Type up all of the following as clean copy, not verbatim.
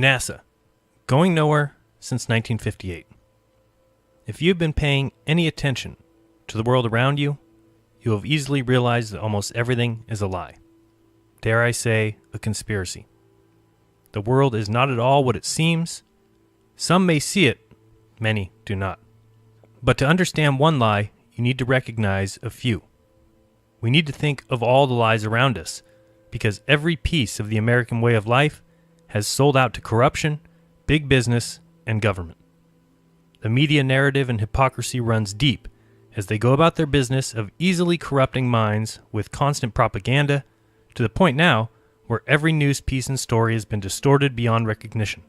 NASA, going nowhere since 1958. If you've been paying any attention to the world around you, you have easily realized that almost everything is a lie. Dare I say, a conspiracy. The world is not at all what it seems. Some may see it, many do not. But to understand one lie, you need to recognize a few. We need to think of all the lies around us, because every piece of the American way of life has sold out to corruption, big business, and government. The media narrative and hypocrisy runs deep as they go about their business of easily corrupting minds with constant propaganda, to the point now where every news piece and story has been distorted beyond recognition.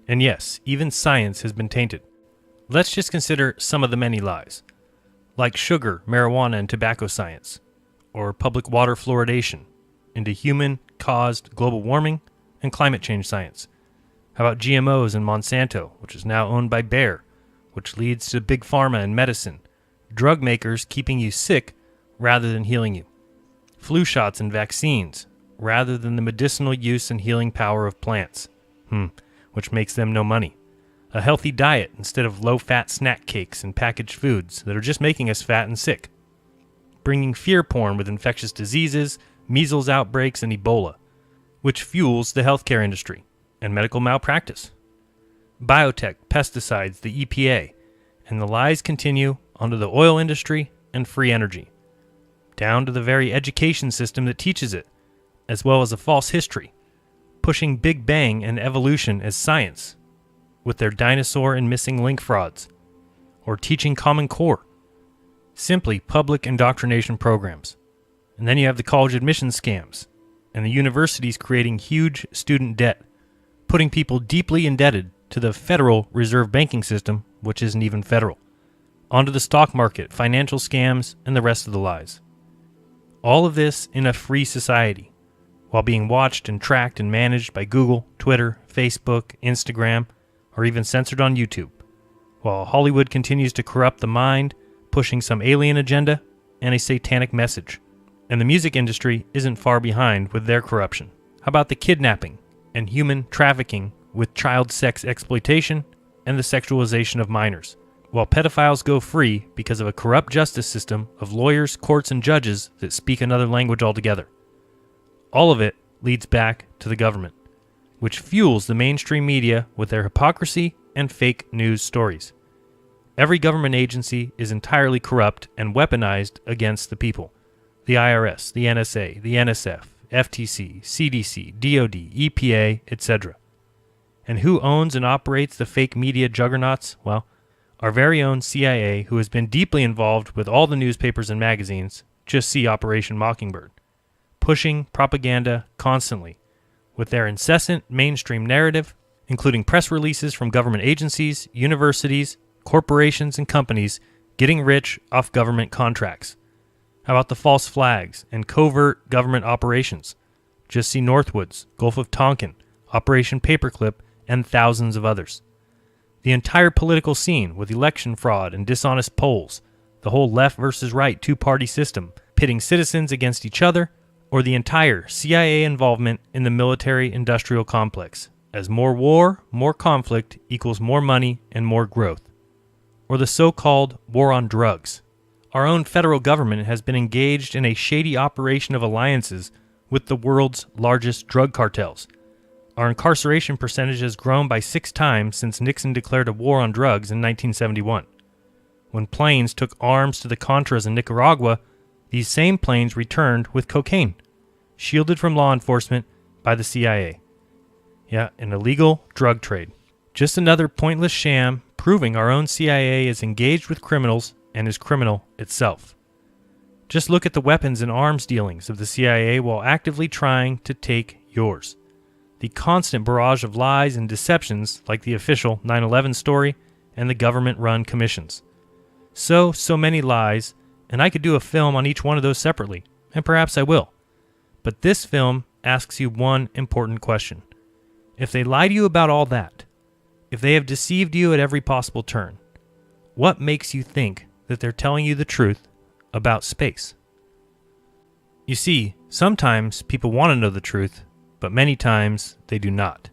And yes, even science has been tainted. Let's just consider some of the many lies, like sugar, marijuana, and tobacco science, or public water fluoridation into human-caused global warming and climate change science. How about GMOs and Monsanto, which is now owned by Bayer, which leads to big pharma and medicine, drug makers keeping you sick rather than healing you, flu shots and vaccines rather than the medicinal use and healing power of plants, which makes them no money, a healthy diet instead of low-fat snack cakes and packaged foods that are just making us fat and sick, bringing fear porn with infectious diseases, measles outbreaks, and Ebola, which fuels the healthcare industry and medical malpractice, biotech, pesticides, the EPA, and the lies continue onto the oil industry and free energy, down to the very education system that teaches it, as well as a false history, pushing Big Bang and evolution as science, with their dinosaur and missing link frauds, or teaching Common Core, simply public indoctrination programs. And then you have the college admission scams, and the universities creating huge student debt, putting people deeply indebted to the Federal Reserve banking system, which isn't even federal, onto the stock market, financial scams, and the rest of the lies. All of this in a free society, while being watched and tracked and managed by Google, Twitter, Facebook, Instagram, or even censored on YouTube, while Hollywood continues to corrupt the mind, pushing some alien agenda and a satanic message. And the music industry isn't far behind with their corruption. How about the kidnapping and human trafficking with child sex exploitation and the sexualization of minors, while pedophiles go free because of a corrupt justice system of lawyers, courts, and judges that speak another language altogether. All of it leads back to the government, which fuels the mainstream media with their hypocrisy and fake news stories. Every government agency is entirely corrupt and weaponized against the people. The IRS, the NSA, the NSF, FTC, CDC, DOD, EPA, etc. And who owns and operates the fake media juggernauts? Well, our very own CIA, who has been deeply involved with all the newspapers and magazines, just see Operation Mockingbird, pushing propaganda constantly with their incessant mainstream narrative, including press releases from government agencies, universities, corporations, and companies getting rich off government contracts. How about the false flags and covert government operations? Just see Northwoods, Gulf of Tonkin, Operation Paperclip, and thousands of others. The entire political scene with election fraud and dishonest polls, the whole left versus right two-party system, pitting citizens against each other, or the entire CIA involvement in the military-industrial complex, as more war, more conflict equals more money and more growth. Or the so-called war on drugs. Our own federal government has been engaged in a shady operation of alliances with the world's largest drug cartels. Our incarceration percentage has grown by 6 times since Nixon declared a war on drugs in 1971. When planes took arms to the Contras in Nicaragua, these same planes returned with cocaine, shielded from law enforcement by the CIA. Yeah, an illegal drug trade. Just another pointless sham proving our own CIA is engaged with criminals and is criminal itself. Just look at the weapons and arms dealings of the CIA while actively trying to take yours. The constant barrage of lies and deceptions like the official 9/11 story and the government-run commissions. So many lies, and I could do a film on each one of those separately, and perhaps I will. But this film asks you one important question. If they lie to you about all that, if they have deceived you at every possible turn, what makes you think that they're telling you the truth about space? You see, sometimes people want to know the truth, but many times they do not.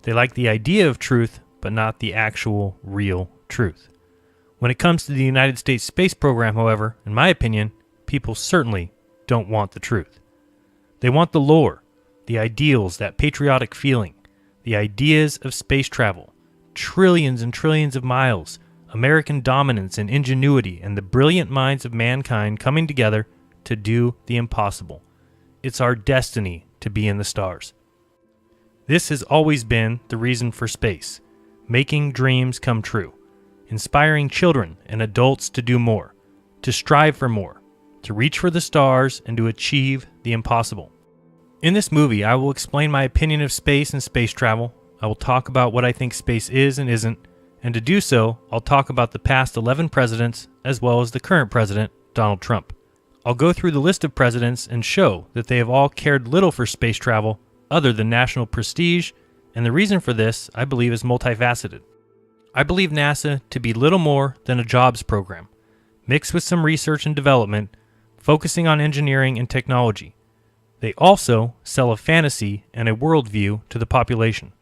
They like the idea of truth, but not the actual, real truth. When it comes to the United States space program, however, in my opinion, people certainly don't want the truth. They want the lore, the ideals, that patriotic feeling, the ideas of space travel, trillions and trillions of miles, American dominance and ingenuity, and the brilliant minds of mankind coming together to do the impossible. It's our destiny to be in the stars. This has always been the reason for space, making dreams come true, inspiring children and adults to do more, to strive for more, to reach for the stars, and to achieve the impossible. In this movie, I will explain my opinion of space and space travel. I will talk about what I think space is and isn't, and to do so, I'll talk about the past 11 presidents as well as the current president, Donald Trump. I'll go through the list of presidents and show that they have all cared little for space travel other than national prestige, and the reason for this, I believe, is multifaceted. I believe NASA to be little more than a jobs program, mixed with some research and development, focusing on engineering and technology. They also sell a fantasy and a worldview to the population.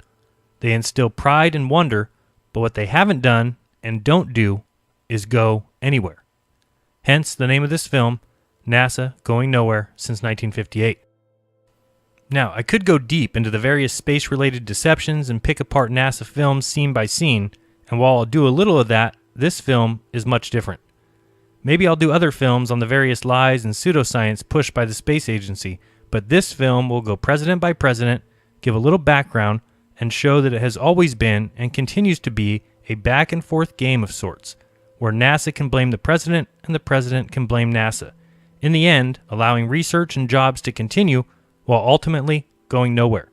They instill pride and wonder, but what they haven't done and don't do is go anywhere. Hence the name of this film, NASA Going Nowhere Since 1958. Now, I could go deep into the various space-related deceptions and pick apart NASA films scene by scene, and while I'll do a little of that, this film is much different. Maybe I'll do other films on the various lies and pseudoscience pushed by the space agency, but this film will go president by president, give a little background, and show that it has always been and continues to be a back-and-forth game of sorts, where NASA can blame the president and the president can blame NASA, in the end allowing research and jobs to continue while ultimately going nowhere.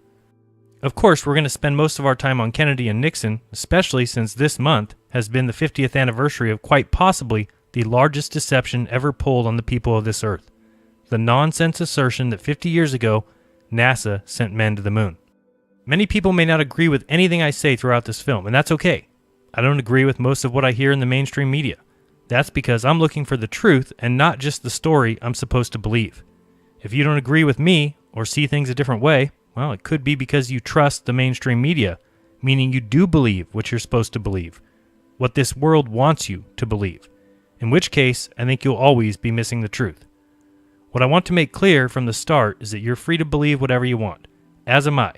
Of course, we're going to spend most of our time on Kennedy and Nixon, especially since this month has been the 50th anniversary of quite possibly the largest deception ever pulled on the people of this earth, the nonsense assertion that 50 years ago, NASA sent men to the moon. Many people may not agree with anything I say throughout this film, and that's okay. I don't agree with most of what I hear in the mainstream media. That's because I'm looking for the truth and not just the story I'm supposed to believe. If you don't agree with me or see things a different way, well, it could be because you trust the mainstream media, meaning you do believe what you're supposed to believe, what this world wants you to believe, in which case I think you'll always be missing the truth. What I want to make clear from the start is that you're free to believe whatever you want, as am I.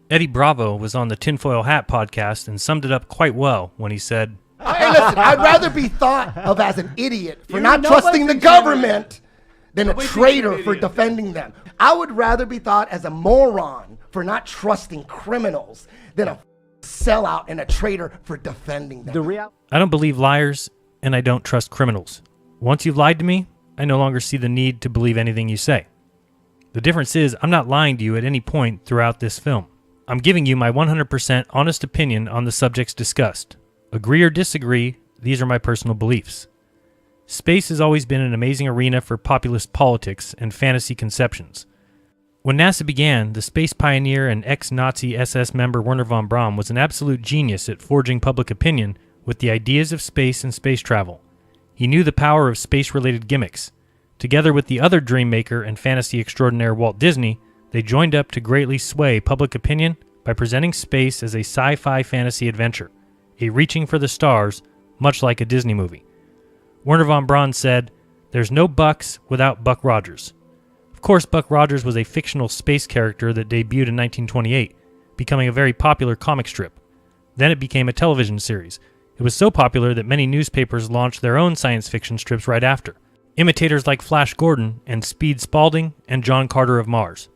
Eddie Bravo was on the Tinfoil Hat podcast and summed it up quite well when he said, Hey, listen, I'd rather be thought of as an idiot for not trusting the government than a traitor for defending them. I would rather be thought as a moron for not trusting criminals than a sellout and a traitor for defending them. I don't believe liars, and I don't trust criminals. Once you've lied to me, I no longer see the need to believe anything you say. The difference is I'm not lying to you at any point throughout this film. I'm giving you my 100% honest opinion on the subjects discussed. Agree or disagree, these are my personal beliefs. Space has always been an amazing arena for populist politics and fantasy conceptions. When NASA began, the space pioneer and ex-Nazi SS member Wernher von Braun was an absolute genius at forging public opinion with the ideas of space and space travel. He knew the power of space-related gimmicks. Together with the other dream maker and fantasy extraordinaire Walt Disney, they joined up to greatly sway public opinion by presenting space as a sci-fi fantasy adventure, a reaching for the stars, much like a Disney movie. Wernher von Braun said, "There's no Bucks without Buck Rogers." Of course, Buck Rogers was a fictional space character that debuted in 1928, becoming a very popular comic strip. Then it became a television series. It was so popular that many newspapers launched their own science fiction strips right after. Imitators like Flash Gordon and Speed Spaulding and John Carter of Mars.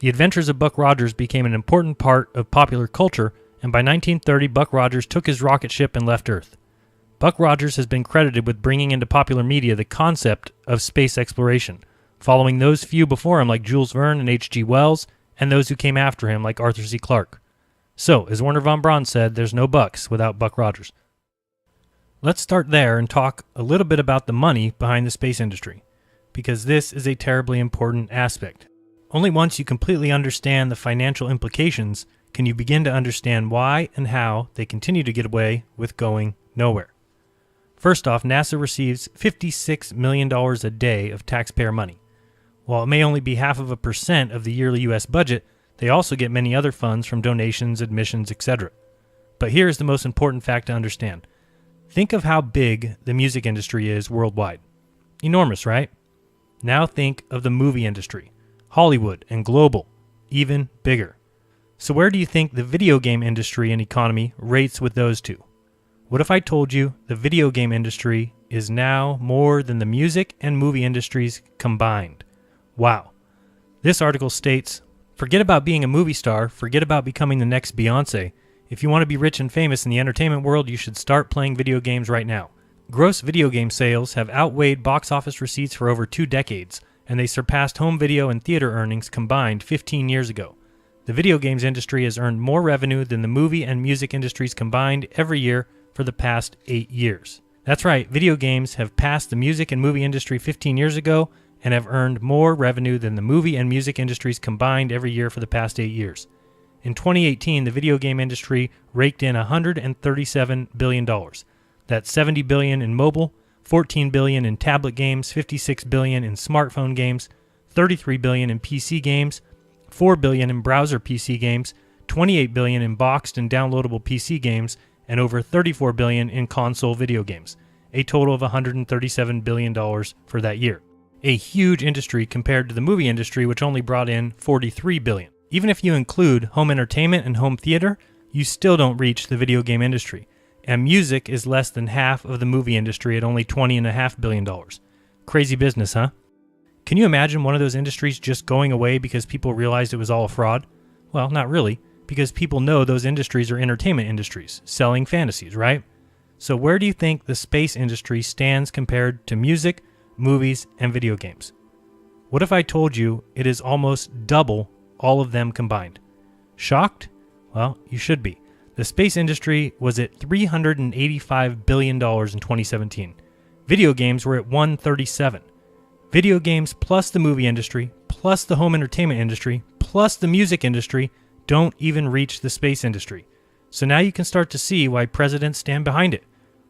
The adventures of Buck Rogers became an important part of popular culture, and by 1930 Buck Rogers took his rocket ship and left Earth. Buck Rogers has been credited with bringing into popular media the concept of space exploration, following those few before him like Jules Verne and H.G. Wells, and those who came after him like Arthur C. Clarke. So, as Wernher von Braun said, there's no Bucks without Buck Rogers. Let's start there and talk a little bit about the money behind the space industry, because this is a terribly important aspect. Only once you completely understand the financial implications can you begin to understand why and how they continue to get away with going nowhere. First off, NASA receives $56 million a day of taxpayer money. While it may only be 0.5% of the yearly U.S. budget, They also get many other funds from donations, admissions, etc. But here is the most important fact to understand. Think of how big the music industry is worldwide. Enormous, right? Now think of the movie industry, Hollywood and global, even bigger. So where do you think the video game industry and economy rates with those two? What if I told you the video game industry is now more than the music and movie industries combined? Wow. This article states, forget about being a movie star, forget about becoming the next Beyonce. If you want to be rich and famous in the entertainment world, you should start playing video games right now. Gross video game sales have outweighed box office receipts for over 2 decades, and they surpassed home video and theater earnings combined 15 years ago. The video games industry has earned more revenue than the movie and music industries combined every year for the past 8 years. That's right, video games have passed the music and movie industry 15 years ago and have earned more revenue than the movie and music industries combined every year for the past 8 years. In 2018, the video game industry raked in $137 billion. That's $70 billion in mobile, $14 billion in tablet games, $56 billion in smartphone games, $33 billion in PC games, $4 billion in browser PC games, $28 billion in boxed and downloadable PC games, and over $34 billion in console video games, a total of $137 billion for that year. A huge industry compared to the movie industry, which only brought in $43 billion. Even if you include home entertainment and home theater, you still don't reach the video game industry. And music is less than half of the movie industry at only $20.5 billion. Crazy business, huh? Can you imagine one of those industries just going away because people realized it was all a fraud? Well, not really, because people know those industries are entertainment industries, selling fantasies, right? So where do you think the space industry stands compared to music, movies, and video games? What if I told you it is almost double all of them combined? Shocked? Well, you should be. The space industry was at $385 billion in 2017. Video games were at $137. Video games plus the movie industry, plus the home entertainment industry, plus the music industry don't even reach the space industry. So now you can start to see why presidents stand behind it,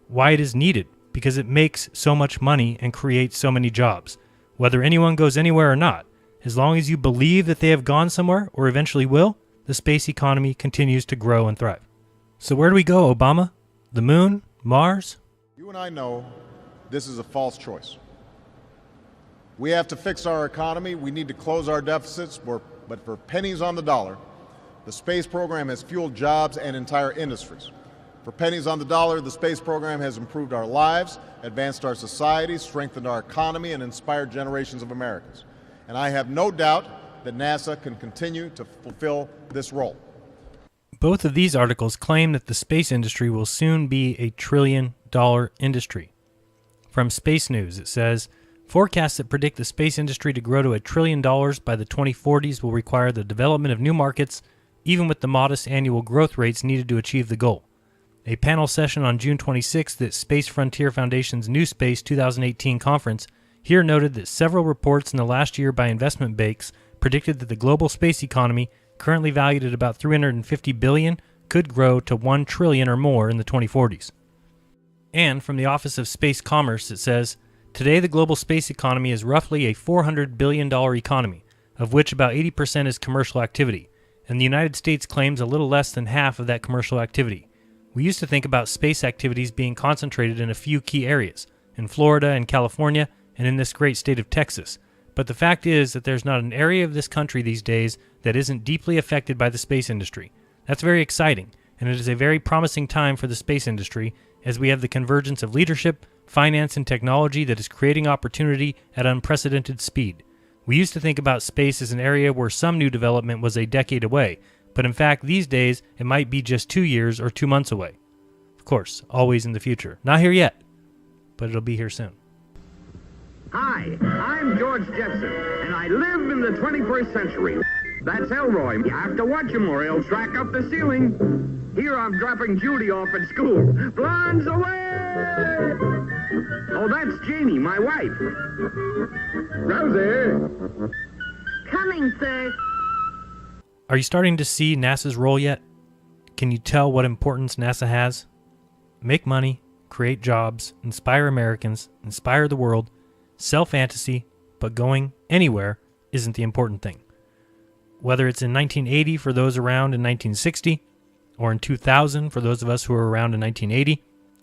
why it is needed, because it makes so much money and creates so many jobs. Whether anyone goes anywhere or not, as long as you believe that they have gone somewhere or eventually will, the space economy continues to grow and thrive. So where do we go, Obama? The moon? Mars? You and I know this is a false choice. We have to fix our economy. We need to close our deficits, but for pennies on the dollar, the space program has fueled jobs and entire industries. For pennies on the dollar, the space program has improved our lives, advanced our society, strengthened our economy, and inspired generations of Americans. And I have no doubt that NASA can continue to fulfill this role. Both of these articles claim that the space industry will soon be a $1 trillion industry. From Space News, it says, forecasts that predict the space industry to grow to $1 trillion by the 2040s will require the development of new markets, even with the modest annual growth rates needed to achieve the goal. A panel session on June 26th at Space Frontier Foundation's New Space 2018 conference here noted that several reports in the last year by investment banks predicted that the global space economy, currently valued at about $350 billion, could grow to $1 trillion or more in the 2040s. And from the Office of Space Commerce, it says, today the global space economy is roughly a $400 billion economy, of which about 80% is commercial activity, and the United States claims a little less than half of that commercial activity. We used to think about space activities being concentrated in a few key areas, in Florida and California, and in this great state of Texas. But the fact is that there's not an area of this country these days that isn't deeply affected by the space industry. That's very exciting, and it is a very promising time for the space industry as we have the convergence of leadership, finance, and technology that is creating opportunity at unprecedented speed. We used to think about space as an area where some new development was a decade away, but in fact these days it might be just 2 years or 2 months away. Of course, always in the future. Not here yet, but it'll be here soon. Hi, I'm George Jetson, and I live in the 21st century. That's Elroy. You have to watch him or he'll track up the ceiling. Here I'm dropping Judy off at school. Blondes away! Oh, that's Janie, my wife. Rosie! Coming, sir. Are you starting to see NASA's role yet? Can you tell what importance NASA has? Make money, create jobs, inspire Americans, inspire the world, sell fantasy, but going anywhere isn't the important thing. whether it's in 1980 for those around in 1960, or in 2000 for those of us who were around in 1980,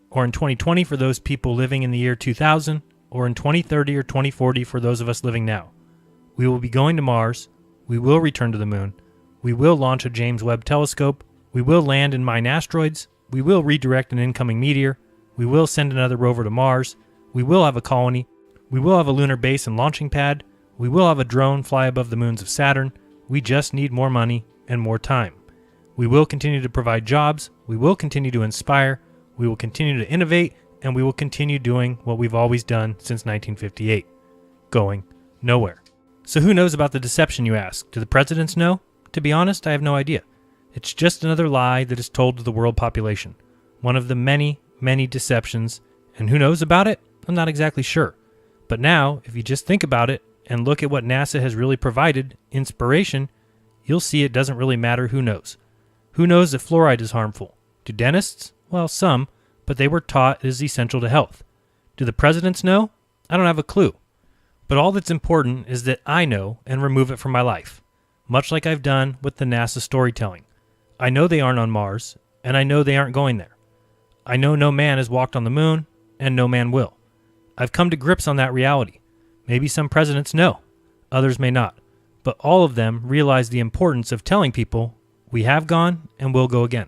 or in 2020 for those people living in the year 2000, or in 2030 or 2040 for those of us living now. We will be going to Mars, we will return to the moon, we will launch a James Webb telescope, we will land and mine asteroids, we will redirect an incoming meteor, we will send another rover to Mars, we will have a colony, we will have a lunar base and launching pad, we will have a drone fly above the moons of Saturn. We just need more money and more time. We will continue to provide jobs, we will continue to inspire, we will continue to innovate, and we will continue doing what we've always done since 1958. Going nowhere. So who knows about the deception, you ask? Do the presidents know? To be honest, I have no idea. It's just another lie that is told to the world population. One of the many, many deceptions. And who knows about it? I'm not exactly sure. But now, if you just think about it and look at what NASA has really provided, inspiration, you'll see it doesn't really matter who knows. Who knows that fluoride is harmful? Do dentists? Well, some, but they were taught it is essential to health. Do the presidents know? I don't have a clue. But all that's important is that I know and remove it from my life, much like I've done with the NASA storytelling. I know they aren't on Mars, and I know they aren't going there. I know no man has walked on the moon, and no man will. I've come to grips on that reality. Maybe some presidents know, others may not, but all of them realize the importance of telling people we have gone and will go again.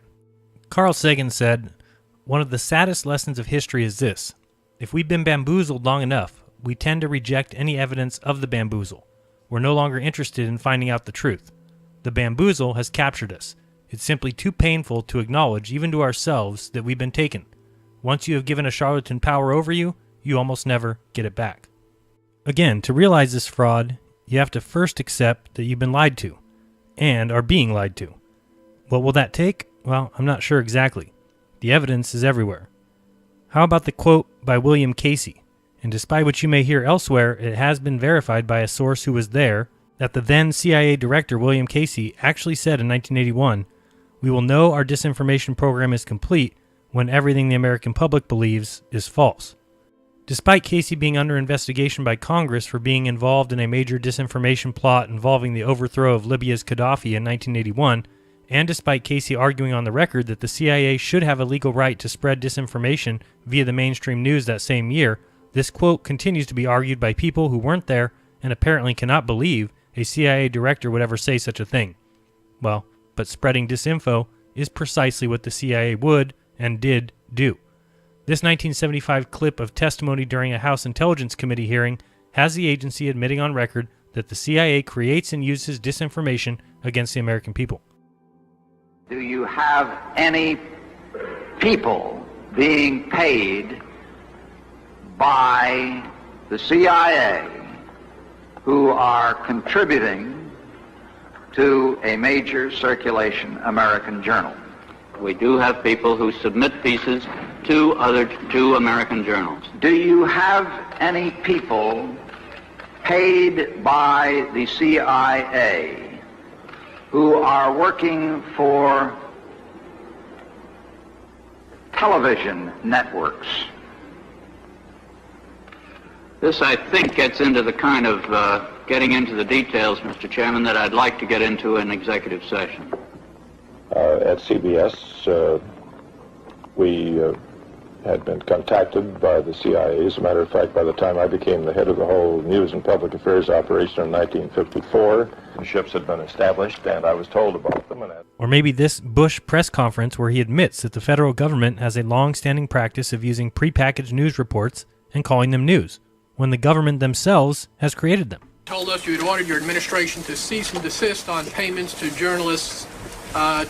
Carl Sagan said, "One of the saddest lessons of history is this. If we've been bamboozled long enough, we tend to reject any evidence of the bamboozle. We're no longer interested in finding out the truth. The bamboozle has captured us. It's simply too painful to acknowledge, even to ourselves, that we've been taken. Once you have given a charlatan power over you, you almost never get it back." Again, to realize this fraud, you have to first accept that you've been lied to, and are being lied to. What will that take? Well, I'm not sure exactly. The evidence is everywhere. How about the quote by William Casey? And despite what you may hear elsewhere, it has been verified by a source who was there that the then CIA director, William Casey, actually said in 1981, "We will know our disinformation program is complete when everything the American public believes is false." Despite Casey being under investigation by Congress for being involved in a major disinformation plot involving the overthrow of Libya's Gaddafi in 1981, and despite Casey arguing on the record that the CIA should have a legal right to spread disinformation via the mainstream news that same year, this quote continues to be argued by people who weren't there and apparently cannot believe a CIA director would ever say such a thing. Well, but spreading disinfo is precisely what the CIA would and did do. This 1975 clip of testimony during a House Intelligence Committee hearing has the agency admitting on record that the CIA creates and uses disinformation against the American people. Do you have any people being paid by the CIA who are contributing to a major circulation American journal? We do have people who submit pieces to American journals. Do you have any people paid by the CIA who are working for television networks? This, I think, gets into the kind of getting into the details, Mr. Chairman, that I'd like to get into in executive session. At CBS, we had been contacted by the CIA. As a matter of fact, by the time I became the head of the whole news and public affairs operation in 1954, the ships had been established, and I was told about them. Or maybe this Bush press conference where he admits that the federal government has a long-standing practice of using prepackaged news reports and calling them news, when the government themselves has created them. Told us you had ordered your administration to cease and desist on payments to journalists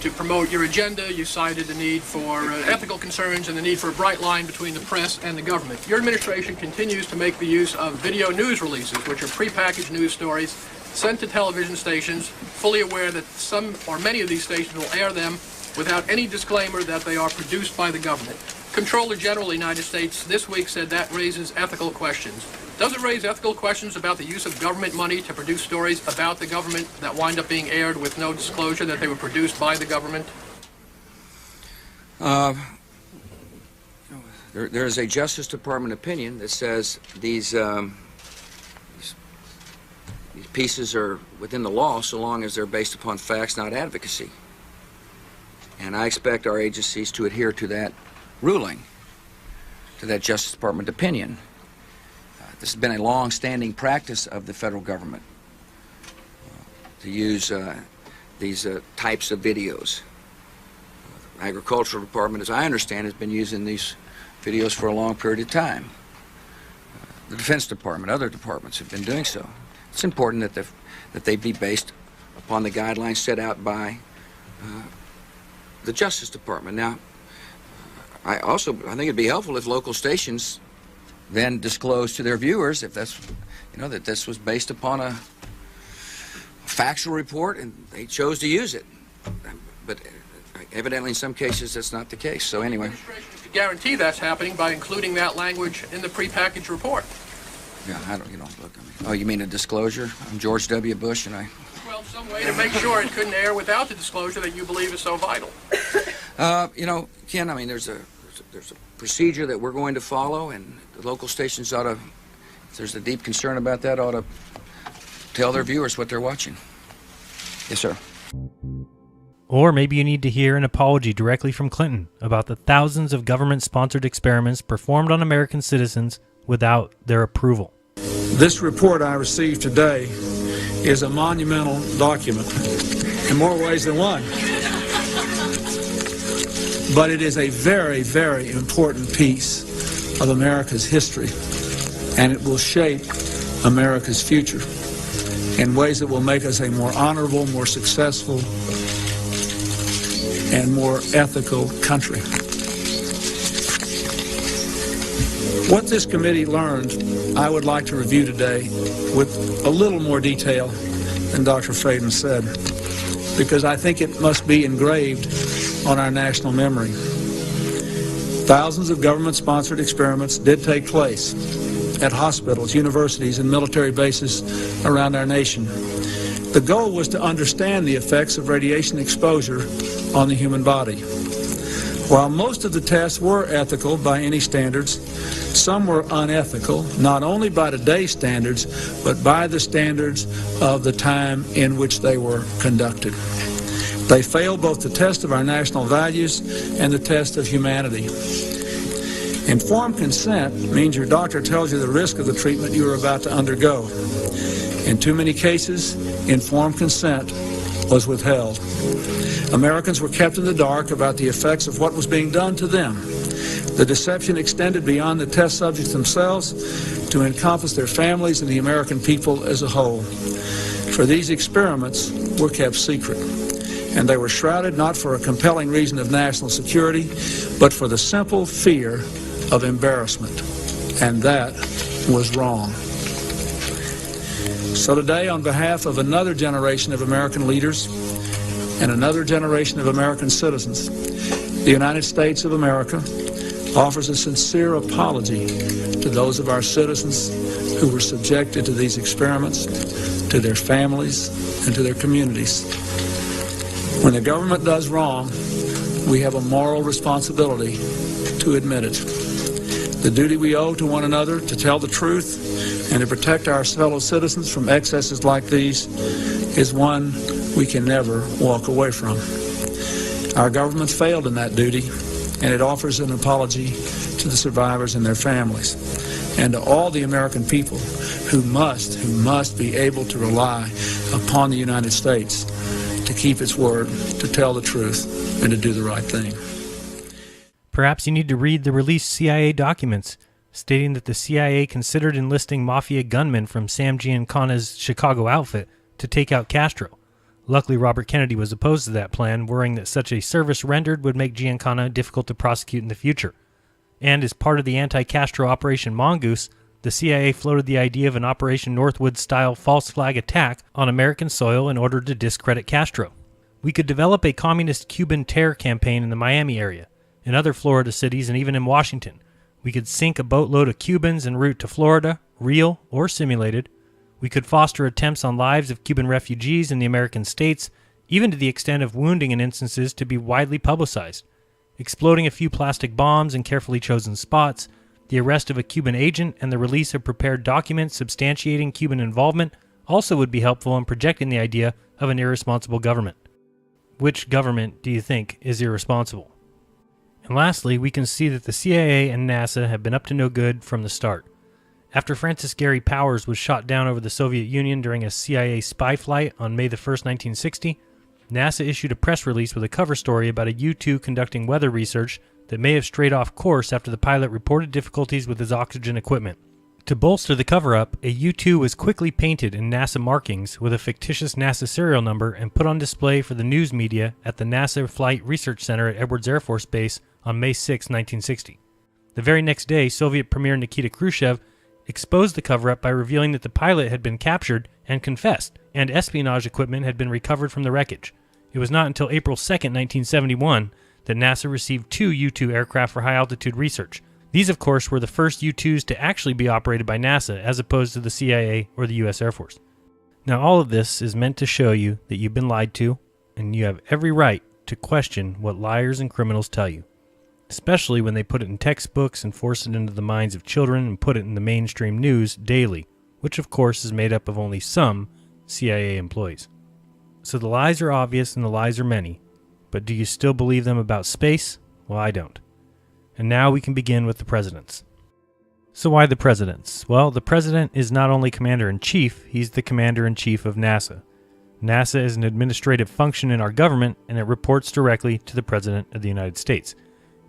to promote your agenda. You cited the need for ethical concerns and the need for a bright line between the press and the government. Your administration continues to make the use of video news releases, which are prepackaged news stories sent to television stations, fully aware that some or many of these stations will air them without any disclaimer that they are produced by the government. Comptroller General of the United States this week said that raises ethical questions. Does it raise ethical questions about the use of government money to produce stories about the government that wind up being aired with no disclosure that they were produced by the government? There is a Justice Department opinion that says these pieces are within the law so long as they're based upon facts, not advocacy. And I expect our agencies to adhere to that ruling, to that Justice Department opinion. This has been a long-standing practice of the federal government to use these types of videos. The Agricultural Department, as I understand, has been using these videos for a long period of time. The Defense Department, other departments have been doing so. It's important that they be based upon the guidelines set out by the Justice Department. Now, I think it'd be helpful if local stations then disclose to their viewers if that's, that this was based upon a factual report and they chose to use it. But evidently in some cases that's not the case. So anyway. The administration could guarantee that's happening by including that language in the prepackaged report. Yeah, look, oh, you mean a disclosure? I'm George W. Bush and I... Well, some way to make sure it couldn't air without the disclosure that you believe is so vital. Ken, I mean, there's a procedure that we're going to follow, and the local stations ought to, if there's a deep concern about that, ought to tell their viewers what they're watching. Yes, sir. Or maybe you need to hear an apology directly from Clinton about the thousands of government-sponsored experiments performed on American citizens without their approval. This report I received today is a monumental document in more ways than one. But it is a very, very important piece of America's history, and it will shape America's future in ways that will make us a more honorable, more successful, and more ethical country. What this committee learned, I would like to review today with a little more detail than Dr. Frayden said, because I think it must be engraved on our national memory. Thousands of government-sponsored experiments did take place at hospitals, universities, and military bases around our nation. The goal was to understand the effects of radiation exposure on the human body. While most of the tests were ethical by any standards, some were unethical, not only by today's standards, but by the standards of the time in which they were conducted. They failed both the test of our national values and the test of humanity. Informed consent means your doctor tells you the risk of the treatment you are about to undergo. In too many cases, informed consent was withheld. Americans were kept in the dark about the effects of what was being done to them. The deception extended beyond the test subjects themselves to encompass their families and the American people as a whole. For these experiments were kept secret, and they were shrouded not for a compelling reason of national security, but for the simple fear of embarrassment, and that was wrong. So today, on behalf of another generation of American leaders and another generation of American citizens, the United States of America offers a sincere apology to those of our citizens who were subjected to these experiments, to their families, and to their communities. When the government does wrong, we have a moral responsibility to admit it. The duty we owe to one another to tell the truth and to protect our fellow citizens from excesses like these is one we can never walk away from. Our government failed in that duty, and it offers an apology to the survivors and their families, and to all the American people who must be able to rely upon the United States to keep its word, to tell the truth, and to do the right thing. Perhaps you need to read the released CIA documents stating that the CIA considered enlisting mafia gunmen from Sam Giancana's Chicago outfit to take out Castro. Luckily, Robert Kennedy was opposed to that plan, worrying that such a service rendered would make Giancana difficult to prosecute in the future. And as part of the anti-Castro Operation Mongoose, the CIA floated the idea of an Operation Northwood-style false flag attack on American soil in order to discredit Castro. We could develop a communist Cuban terror campaign in the Miami area, in other Florida cities, and even in Washington. We could sink a boatload of Cubans en route to Florida, real or simulated. We could foster attempts on lives of Cuban refugees in the American states, even to the extent of wounding in instances to be widely publicized. Exploding a few plastic bombs in carefully chosen spots, the arrest of a Cuban agent and the release of prepared documents substantiating Cuban involvement also would be helpful in projecting the idea of an irresponsible government. Which government do you think is irresponsible? And lastly, we can see that the CIA and NASA have been up to no good from the start. After Francis Gary Powers was shot down over the Soviet Union during a CIA spy flight on May 1st, 1960, NASA issued a press release with a cover story about a U-2 conducting weather research that may have strayed off course after the pilot reported difficulties with his oxygen equipment. To bolster the cover-up, a U-2 was quickly painted in NASA markings with a fictitious NASA serial number and put on display for the news media at the NASA Flight Research Center at Edwards Air Force Base on May 6, 1960. The very next day, Soviet Premier Nikita Khrushchev exposed the cover-up by revealing that the pilot had been captured and confessed, and espionage equipment had been recovered from the wreckage. It was not until April 2, 1971, that NASA received 2 U-2 aircraft for high-altitude research. These, of course, were the first U-2s to actually be operated by NASA, as opposed to the CIA or the U.S. Air Force. Now, all of this is meant to show you that you've been lied to, and you have every right to question what liars and criminals tell you, especially when they put it in textbooks and force it into the minds of children and put it in the mainstream news daily, which, of course, is made up of only some CIA employees. So the lies are obvious and the lies are many, but do you still believe them about space? Well, I don't. And now we can begin with the presidents. So why the presidents? Well, the president is not only commander-in-chief, he's the commander-in-chief of NASA. NASA is an administrative function in our government, and it reports directly to the President of the United States.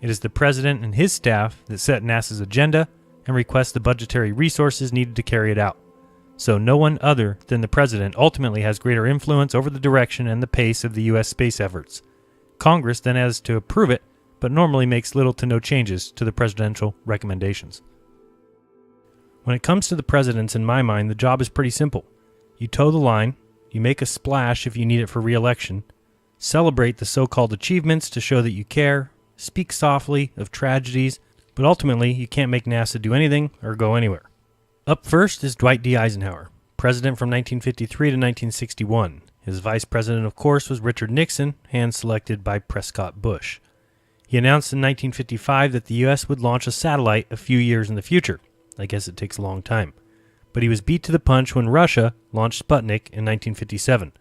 It is the president and his staff that set NASA's agenda and request the budgetary resources needed to carry it out. So no one other than the president ultimately has greater influence over the direction and the pace of the U.S. space efforts. Congress then has to approve it, but normally makes little to no changes to the presidential recommendations. When it comes to the presidents, in my mind, the job is pretty simple. You toe the line, you make a splash if you need it for re-election, celebrate the so-called achievements to show that you care, speak softly of tragedies, but ultimately you can't make NASA do anything or go anywhere. Up first is Dwight D. Eisenhower, president from 1953 to 1961. His vice president, of course, was Richard Nixon, hand-selected by Prescott Bush. He announced in 1955 that the U.S. would launch a satellite a few years in the future. I guess it takes a long time. But he was beat to the punch when Russia launched Sputnik in 1957.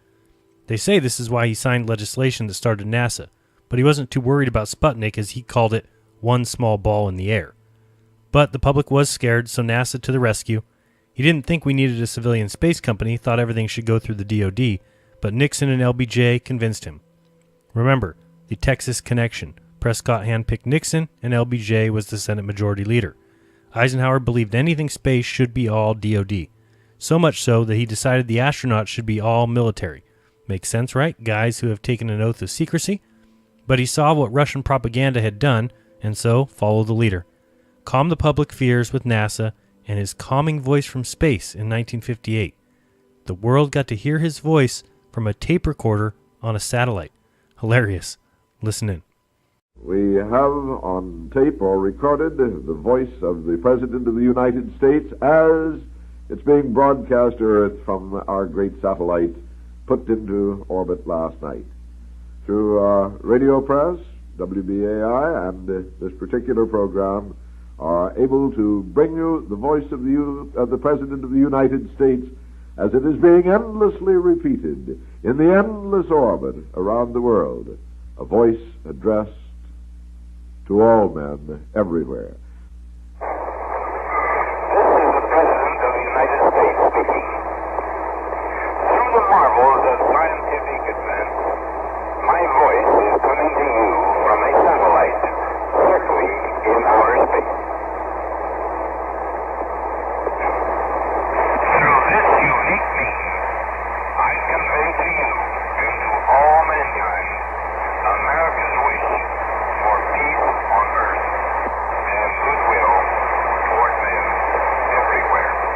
They say this is why he signed legislation that started NASA, but he wasn't too worried about Sputnik as he called it one small ball in the air. But the public was scared, so NASA to the rescue. He didn't think we needed a civilian space company, thought everything should go through the DoD, but Nixon and LBJ convinced him. Remember, the Texas connection. Prescott handpicked Nixon, and LBJ was the Senate Majority Leader. Eisenhower believed anything space should be all DoD, so much so that he decided the astronauts should be all military. Makes sense, right? Guys who have taken an oath of secrecy? But he saw what Russian propaganda had done, and so followed the leader. Calmed the public fears with NASA and his calming voice from space in 1958. The world got to hear his voice from a tape recorder on a satellite. Hilarious. Listen in. We have on tape or recorded the voice of the President of the United States as it's being broadcast to Earth from our great satellite put into orbit last night. Through Radio Press, WBAI, and this particular program are able to bring you the voice of the President of the United States as it is being endlessly repeated in the endless orbit around the world, a voice addressed to all men everywhere. This is the President of the United States speaking. Through the marvels of scientific advance, my voice is coming to you from a satellite circling in outer space. Through this unique means, I convey to you and to all mankind America's wish for peace on earth and goodwill toward men everywhere.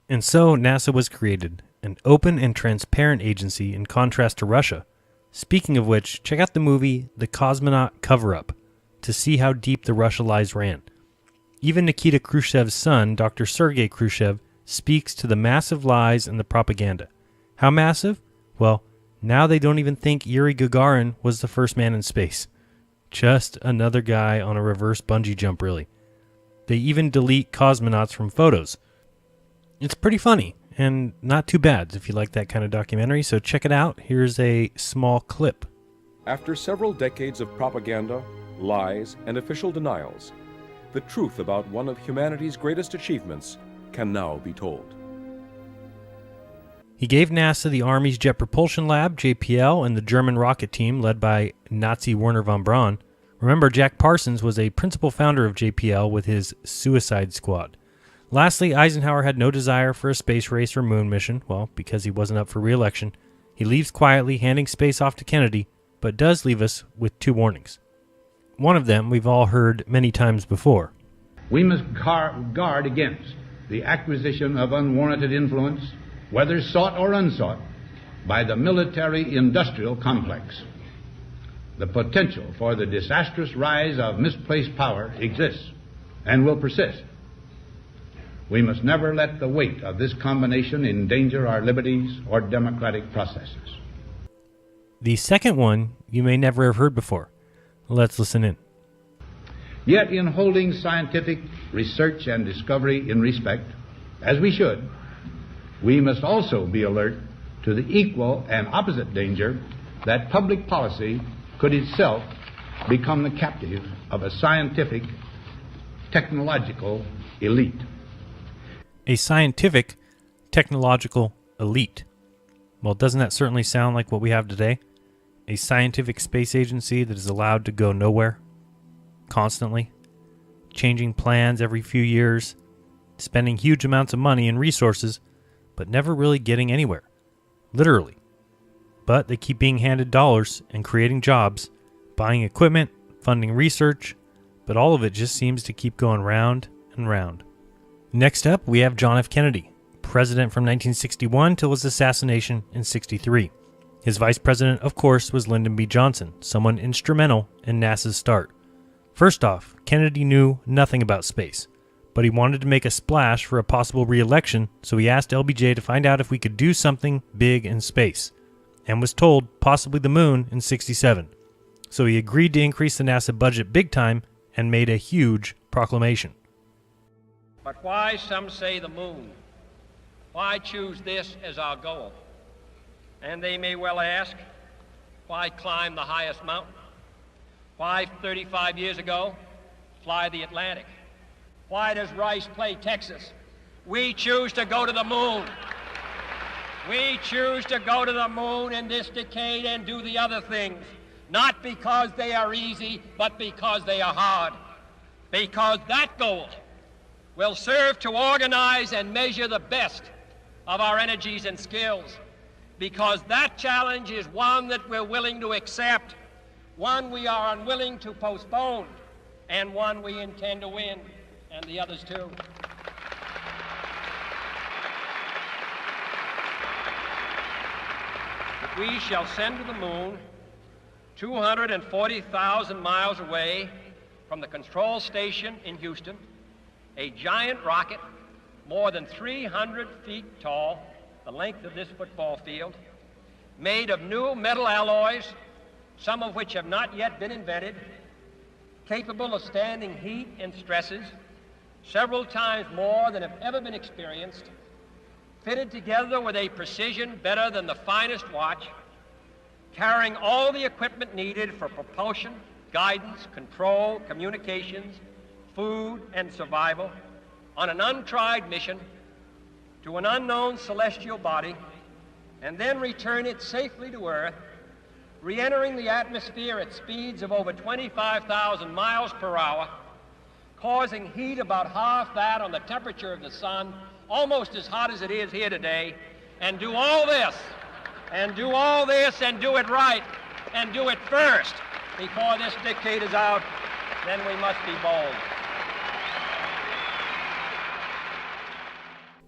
And so NASA was created, an open and transparent agency in contrast to Russia. Speaking of which, check out the movie The Cosmonaut Cover-Up to see how deep the Russia lies ran. Even Nikita Khrushchev's son, Dr. Sergei Khrushchev, speaks to the massive lies and the propaganda. How massive? Well, now they don't even think Yuri Gagarin was the first man in space. Just another guy on a reverse bungee jump, really. They even delete cosmonauts from photos. It's pretty funny. and not too bad if you like that kind of documentary, so check it out. Here's a small clip. After several decades of propaganda, lies, and official denials, the truth about one of humanity's greatest achievements can now be told. He gave NASA the Army's Jet Propulsion Lab, JPL, and the German rocket team led by Nazi Werner von Braun. Remember, Jack Parsons was a principal founder of JPL with his Suicide Squad. Lastly, Eisenhower had no desire for a space race or moon mission, well, because he wasn't up for re-election. He leaves quietly, handing space off to Kennedy, but does leave us with 2 warnings. One of them we've all heard many times before. We must guard against the acquisition of unwarranted influence, whether sought or unsought, by the military-industrial complex. The potential for the disastrous rise of misplaced power exists and will persist. We must never let the weight of this combination endanger our liberties or democratic processes. The second one you may never have heard before. Let's listen in. Yet in holding scientific research and discovery in respect, as we should, we must also be alert to the equal and opposite danger that public policy could itself become the captive of a scientific, technological elite. A scientific, technological elite. Well, doesn't that certainly sound like what we have today? A scientific space agency that is allowed to go nowhere, constantly, changing plans every few years, spending huge amounts of money and resources, but never really getting anywhere, literally. But they keep being handed dollars and creating jobs, buying equipment, funding research, but all of it just seems to keep going round and round. Next up, we have John F. Kennedy, president from 1961 till his assassination in 1963. His vice president, of course, was Lyndon B. Johnson, someone instrumental in NASA's start. First off, Kennedy knew nothing about space, but he wanted to make a splash for a possible re-election, so he asked LBJ to find out if we could do something big in space, and was told possibly the moon in 1967. So he agreed to increase the NASA budget big time and made a huge proclamation. But why, some say, the moon? Why choose this as our goal? And they may well ask, why climb the highest mountain? Why, 35 years ago, fly the Atlantic? Why does Rice play Texas? We choose to go to the moon. We choose to go to the moon in this decade and do the other things, not because they are easy, but because they are hard. Because that goal will serve to organize and measure the best of our energies and skills. Because that challenge is one that we're willing to accept, one we are unwilling to postpone, and one we intend to win, and the others too. If we shall send to the moon 240,000 miles away from the control station in Houston, a giant rocket more than 300 feet tall, the length of this football field, made of new metal alloys, some of which have not yet been invented, capable of standing heat and stresses several times more than have ever been experienced, fitted together with a precision better than the finest watch, carrying all the equipment needed for propulsion, guidance, control, communications, food, and survival, on an untried mission to an unknown celestial body, and then return it safely to Earth, re-entering the atmosphere at speeds of over 25,000 miles per hour, causing heat about half that on the temperature of the sun, almost as hot as it is here today, and do all this, and do it right, and do it first before this decade is out, then we must be bold.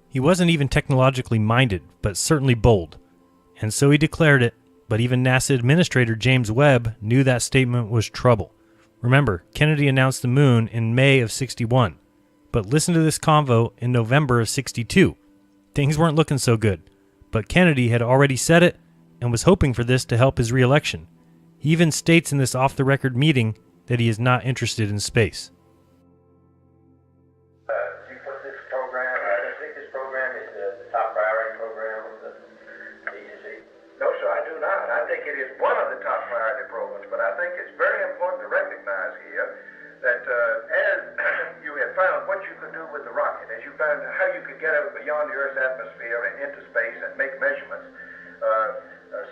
He wasn't even technologically minded, but certainly bold. And so he declared it, but even NASA Administrator James Webb knew that statement was trouble. Remember, Kennedy announced the moon in May of 1961, but listen to this convo in November of 1962. Things weren't looking so good, but Kennedy had already said it and was hoping for this to help his re-election. He even states in this off-the-record meeting that he is not interested in space. You put this program, I think this program is the top priority. found how you could get out beyond the Earth's atmosphere and into space and make measurements.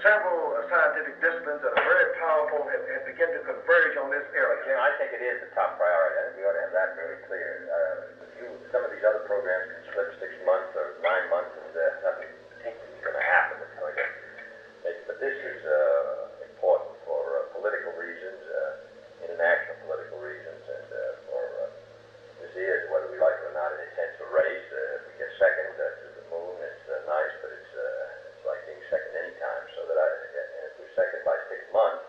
Several scientific disciplines that are very powerful have begun to converge on this area. Jim, I think it is the top priority. I think we ought to have that very clear. Some of these other programs can slip 6 months or 9 months, and nothing particularly is going to happen. It's going to but this is important for political reasons, international political reasons, and this is, whether we like it or not, in a sense, a race. If we get second to the moon, it's nice, but it's like being second any time. So that if we're second by 6 months,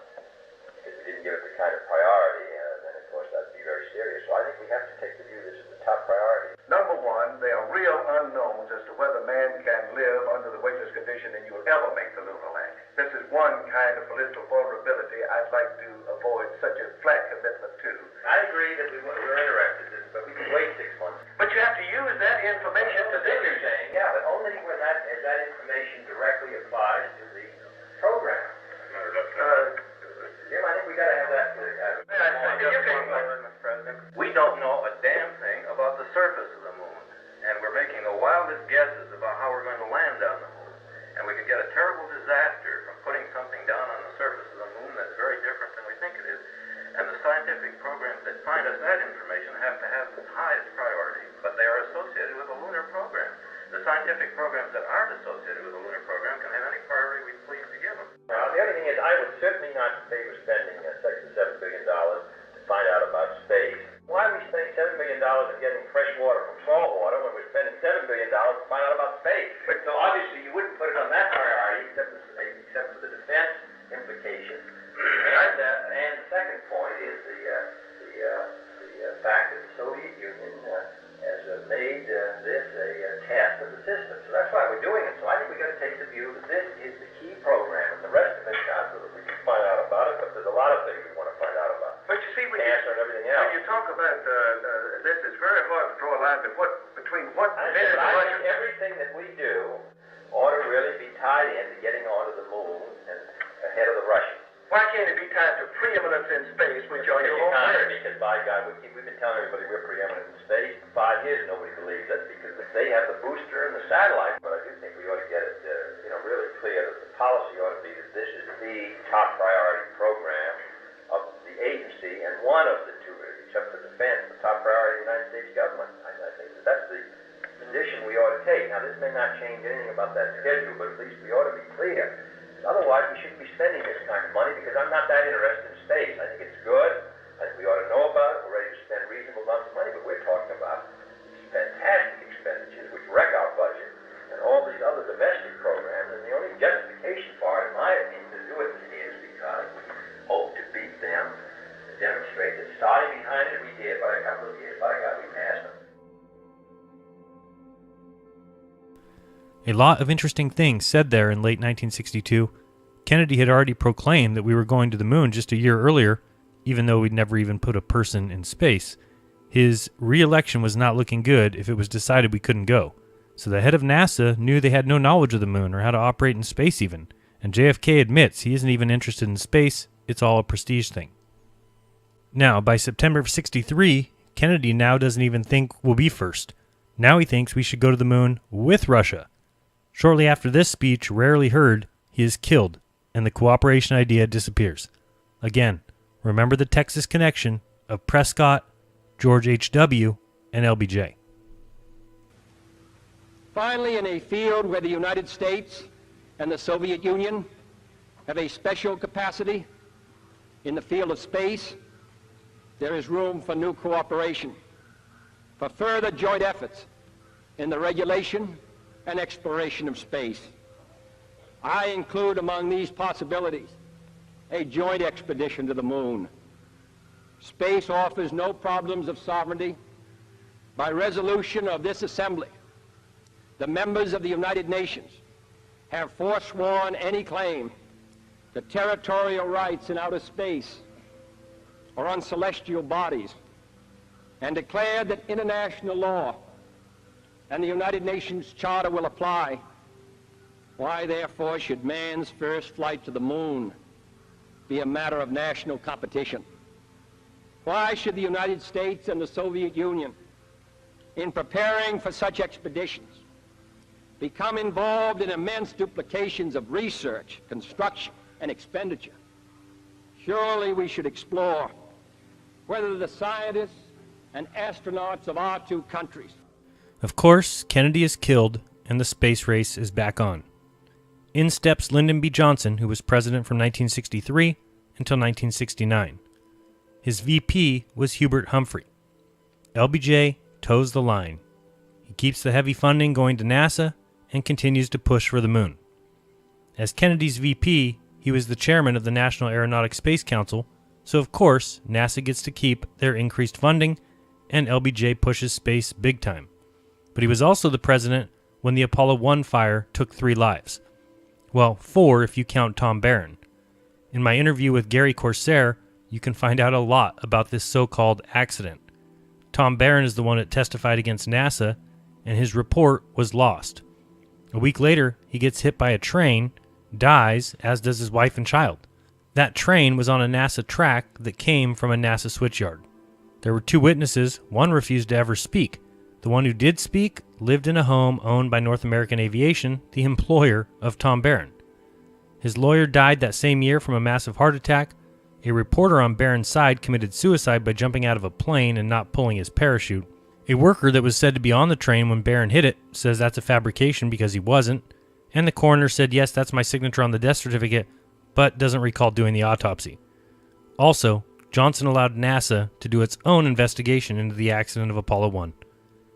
because we didn't give it the kind of priority, then of course that'd be very serious. So I think we have to take the view this is the top priority. Number one, there are real unknowns as to whether man can live under the weightless condition and you will ever make the lunar landing. This is one kind of political vulnerability I'd like to avoid such a flat commitment to. I agree that we're interested in this, but we can wait 6 months. But you have to use that information to do your thing. Yeah, but only when that information directly applies to the program. Jim, I think we got to have that. Mr. President, we don't know a damn thing about the surface of the moon, and we're making the wildest guesses about how we're going to land on the moon. And we could get a terrible disaster from putting something down on the surface of the moon that's very different than we think it is. And the scientific programs that find us that information have to have the highest priority, but they are associated with the lunar program. The scientific programs that aren't associated with the lunar program can have any priority we please to give them. Now, the other thing is, I would certainly not favor spending $6 to $7 billion to find out about space. Why are we spending $7 billion in getting fresh water from salt water when we're spending $7 billion to find out about space? So obviously you wouldn't put it on that priority except for the defense implications. And the second point is the fact that the Soviet Union has made this a test of the system. So that's why we're doing it. So I think we've got to take the view that this is the key program, and the rest of it, not so that we can find out about it, but there's a lot of things we want to find out about. But you see, cancer and everything else. When you talk about this, it's very hard to draw a line between what I think everything that we do ought to really be tied into getting onto the moon and ahead of the Russians. Why can't it be tied to preeminence in space, which are your own words? Because, by God, we've been telling everybody we're preeminent in space for 5 years. Nobody believes that because they have the booster and the satellite. But I do think we ought to get it really clear that the policy ought to be that this is the top priority program of the agency and one of the two, except for defense, the top priority of the United States government. I think that's the position we ought to take. Now, this may not change anything about that schedule, but at least we ought to be clear. Otherwise, we shouldn't be spending this kind of money because I'm not that interested in space. I think it's good. I think we ought to know about it. We're ready to spend reasonable amounts of money, but we're talking about fantastic expenditures which wreck our budget and all these other domestic programs. And the only justification for it, in my opinion, to do it is because we hope to beat them and demonstrate that starting behind it we did by a couple of years. By God, we passed them. A lot of interesting things said there in late 1962. Kennedy had already proclaimed that we were going to the moon just a year earlier, even though we'd never even put a person in space. His re-election was not looking good if it was decided we couldn't go. So the head of NASA knew they had no knowledge of the moon or how to operate in space even. And JFK admits he isn't even interested in space, it's all a prestige thing. Now, by September of '63, Kennedy now doesn't even think we'll be first. Now he thinks we should go to the moon with Russia. Shortly after this speech, rarely heard, he is killed, and the cooperation idea disappears. Again, remember the Texas connection of Prescott, George H.W., and LBJ. Finally, in a field where the United States and the Soviet Union have a special capacity in the field of space, there is room for new cooperation, for further joint efforts in the regulation and exploration of space. I include among these possibilities a joint expedition to the moon. Space offers no problems of sovereignty. By resolution of this assembly, the members of the United Nations have forsworn any claim to territorial rights in outer space or on celestial bodies, and declared that international law and the United Nations Charter will apply. Why, therefore, should man's first flight to the moon be a matter of national competition? Why should the United States and the Soviet Union in preparing for such expeditions, become involved in immense duplications of research, construction, and expenditure, surely we should explore whether the scientists and astronauts of our two countries. Of course, Kennedy is killed and the space race is back on. In steps Lyndon B. Johnson, who was president from 1963 until 1969. His VP was Hubert Humphrey. LBJ toes the line. He keeps the heavy funding going to NASA and continues to push for the moon. As Kennedy's VP, he was the chairman of the National Aeronautic Space Council, so of course NASA gets to keep their increased funding and LBJ pushes space big time. But he was also the president when the Apollo 1 fire took 3 lives. Well, 4 if you count Tom Barron. In my interview with Gary Corsair, you can find out a lot about this so-called accident. Tom Barron is the one that testified against NASA, and his report was lost. A week later, he gets hit by a train, dies, as does his wife and child. That train was on a NASA track that came from a NASA switchyard. There were 2 witnesses, one refused to ever speak. The one who did speak lived in a home owned by North American Aviation, the employer of Tom Barron. His lawyer died that same year from a massive heart attack. A reporter on Barron's side committed suicide by jumping out of a plane and not pulling his parachute. A worker that was said to be on the train when Barron hit it says that's a fabrication because he wasn't. And the coroner said, yes, that's my signature on the death certificate, but doesn't recall doing the autopsy. Also, Johnson allowed NASA to do its own investigation into the accident of Apollo 1.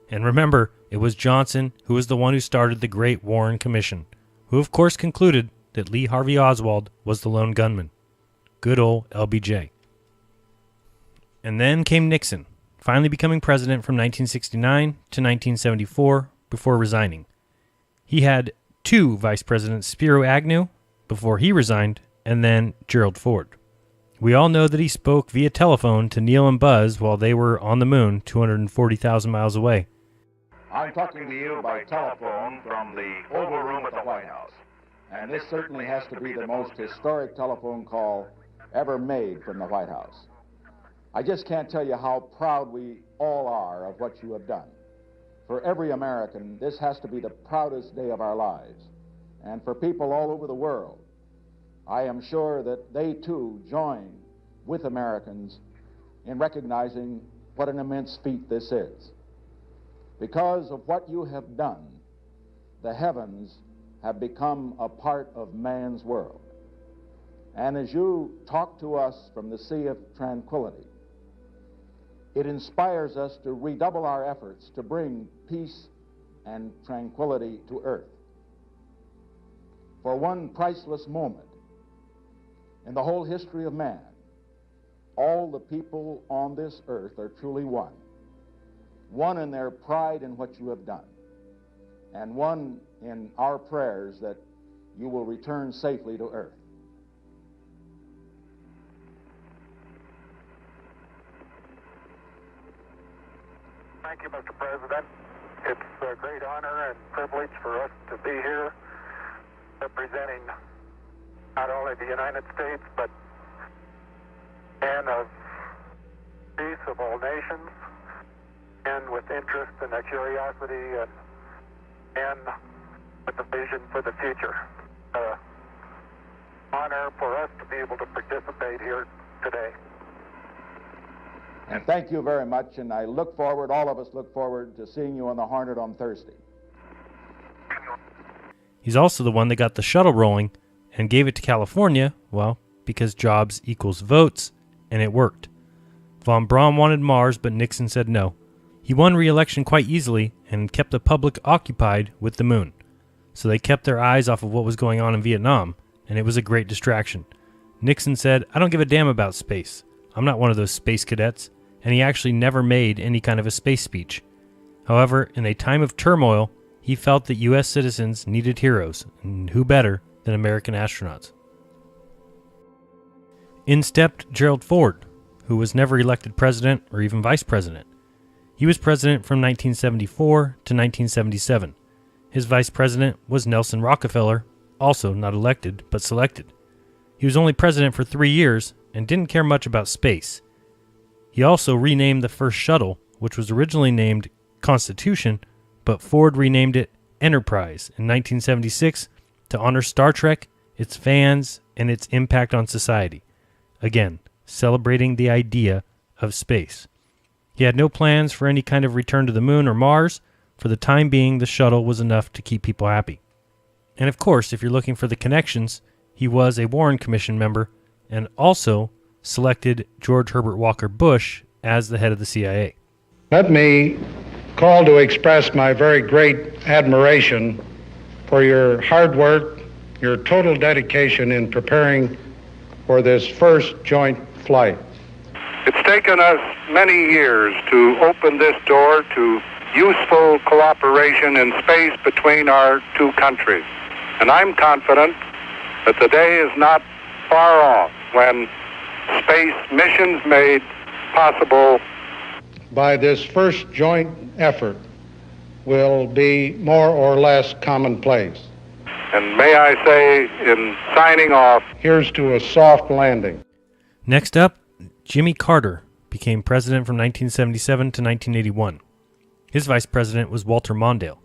And remember, it was Johnson who was the one who started the Great Warren Commission, who of course concluded that Lee Harvey Oswald was the lone gunman. Good old LBJ. And then came Nixon, finally becoming president from 1969 to 1974 before resigning. He had 2 vice presidents, Spiro Agnew, before he resigned, and then Gerald Ford. We all know that he spoke via telephone to Neil and Buzz while they were on the moon 240,000 miles away. I'm talking to you by telephone from the Oval Room at the White House. And this certainly has to be the most historic telephone call ever made from the White House. I just can't tell you how proud we all are of what you have done. For every American, this has to be the proudest day of our lives. And for people all over the world, I am sure that they too join with Americans in recognizing what an immense feat this is. Because of what you have done, the heavens have become a part of man's world. And as you talk to us from the Sea of Tranquility, it inspires us to redouble our efforts to bring peace and tranquility to earth. For one priceless moment in the whole history of man, all the people on this earth are truly one. One in their pride in what you have done, and one in our prayers that you will return safely to earth. Thank you, Mr. President. It's a great honor and privilege for us to be here representing not only the United States, but men of peace of all nations, men with interest and a curiosity, and men with a vision for the future. Honor for us to be able to participate here today. And thank you very much, and I look forward, all of us look forward to seeing you on the Hornet on Thursday. He's also the one that got the shuttle rolling and gave it to California, well, because jobs equals votes, and it worked. Von Braun wanted Mars, but Nixon said no. He won re-election quite easily and kept the public occupied with the moon. So they kept their eyes off of what was going on in Vietnam, and it was a great distraction. Nixon said, I don't give a damn about space. I'm not one of those space cadets, and he actually never made any kind of a space speech. However, in a time of turmoil, he felt that U.S. citizens needed heroes, and who better than American astronauts? In stepped Gerald Ford, who was never elected president or even vice president. He was president from 1974 to 1977. His vice president was Nelson Rockefeller, also not elected, but selected. He was only president for 3 years and didn't care much about space. He also renamed the first shuttle, which was originally named Constitution, but Ford renamed it Enterprise in 1976 to honor Star Trek, its fans, and its impact on society. Again, celebrating the idea of space. He had no plans for any kind of return to the moon or Mars. For the time being, the shuttle was enough to keep people happy. And of course, if you're looking for the connections, he was a Warren Commission member and also selected George Herbert Walker Bush as the head of the CIA. Let me call to express my very great admiration for your hard work, your total dedication in preparing for this first joint flight. It's taken us many years to open this door to useful cooperation in space between our two countries. And I'm confident that the day is not far off when space missions made possible by this first joint effort will be more or less commonplace. And may I say, in signing off, here's to a soft landing. Next up, Jimmy Carter became president from 1977 to 1981. His vice president was Walter Mondale.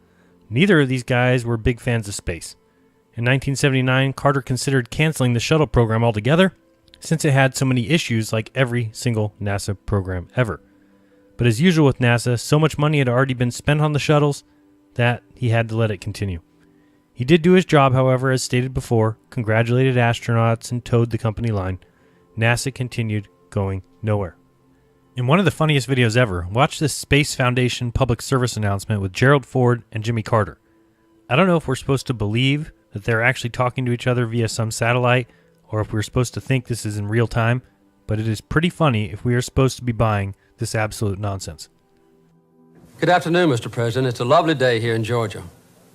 Neither of these guys were big fans of space. In 1979, Carter considered canceling the shuttle program altogether, since it had so many issues like every single NASA program ever. But as usual with NASA, so much money had already been spent on the shuttles that he had to let it continue. He did do his job, however, as stated before, congratulated astronauts and towed the company line. NASA continued going nowhere. In one of the funniest videos ever, watch this Space Foundation public service announcement with Gerald Ford and Jimmy Carter. I don't know if we're supposed to believe that they're actually talking to each other via some satellite, or if we're supposed to think this is in real time, but it is pretty funny if we are supposed to be buying this absolute nonsense. Good afternoon, Mr. President. It's a lovely day here in Georgia.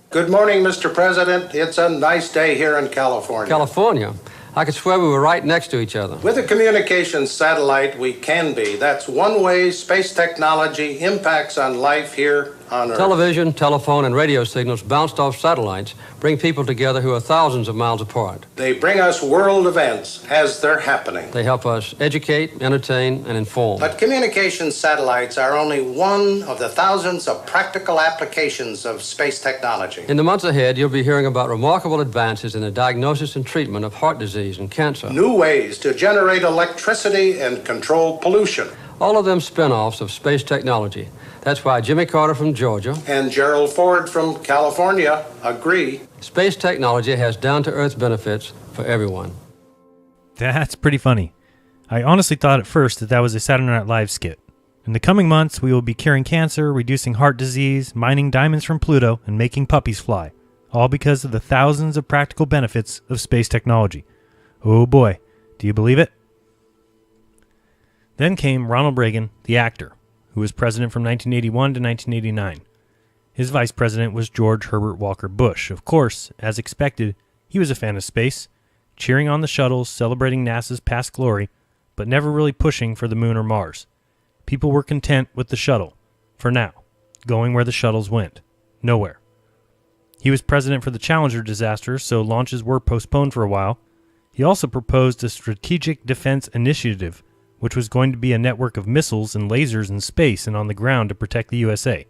Good morning, Mr. President. It's a nice day here in California. California? I could swear we were right next to each other. With a communications satellite, we can be. That's one way space technology impacts on life here on Earth. Television, telephone, and radio signals bounced off satellites bring people together who are thousands of miles apart. They bring us world events as they're happening. They help us educate, entertain, and inform. But communications satellites are only one of the thousands of practical applications of space technology. In the months ahead, you'll be hearing about remarkable advances in the diagnosis and treatment of heart disease and cancer. New ways to generate electricity and control pollution. All of them spin-offs of space technology. That's why Jimmy Carter from Georgia and Gerald Ford from California agree. Space technology has down-to-earth benefits for everyone. That's pretty funny. I honestly thought at first that was a Saturday Night Live skit. In the coming months, we will be curing cancer, reducing heart disease, mining diamonds from Pluto, and making puppies fly. All because of the thousands of practical benefits of space technology. Oh boy, do you believe it? Then came Ronald Reagan, the actor, who was president from 1981 to 1989. His vice president was George Herbert Walker Bush. Of course, as expected, he was a fan of space, cheering on the shuttles, celebrating NASA's past glory, but never really pushing for the moon or Mars. People were content with the shuttle, for now, going where the shuttles went, nowhere. He was president for the Challenger disaster, so launches were postponed for a while. He also proposed a strategic defense initiative, which was going to be a network of missiles and lasers in space and on the ground to protect the USA.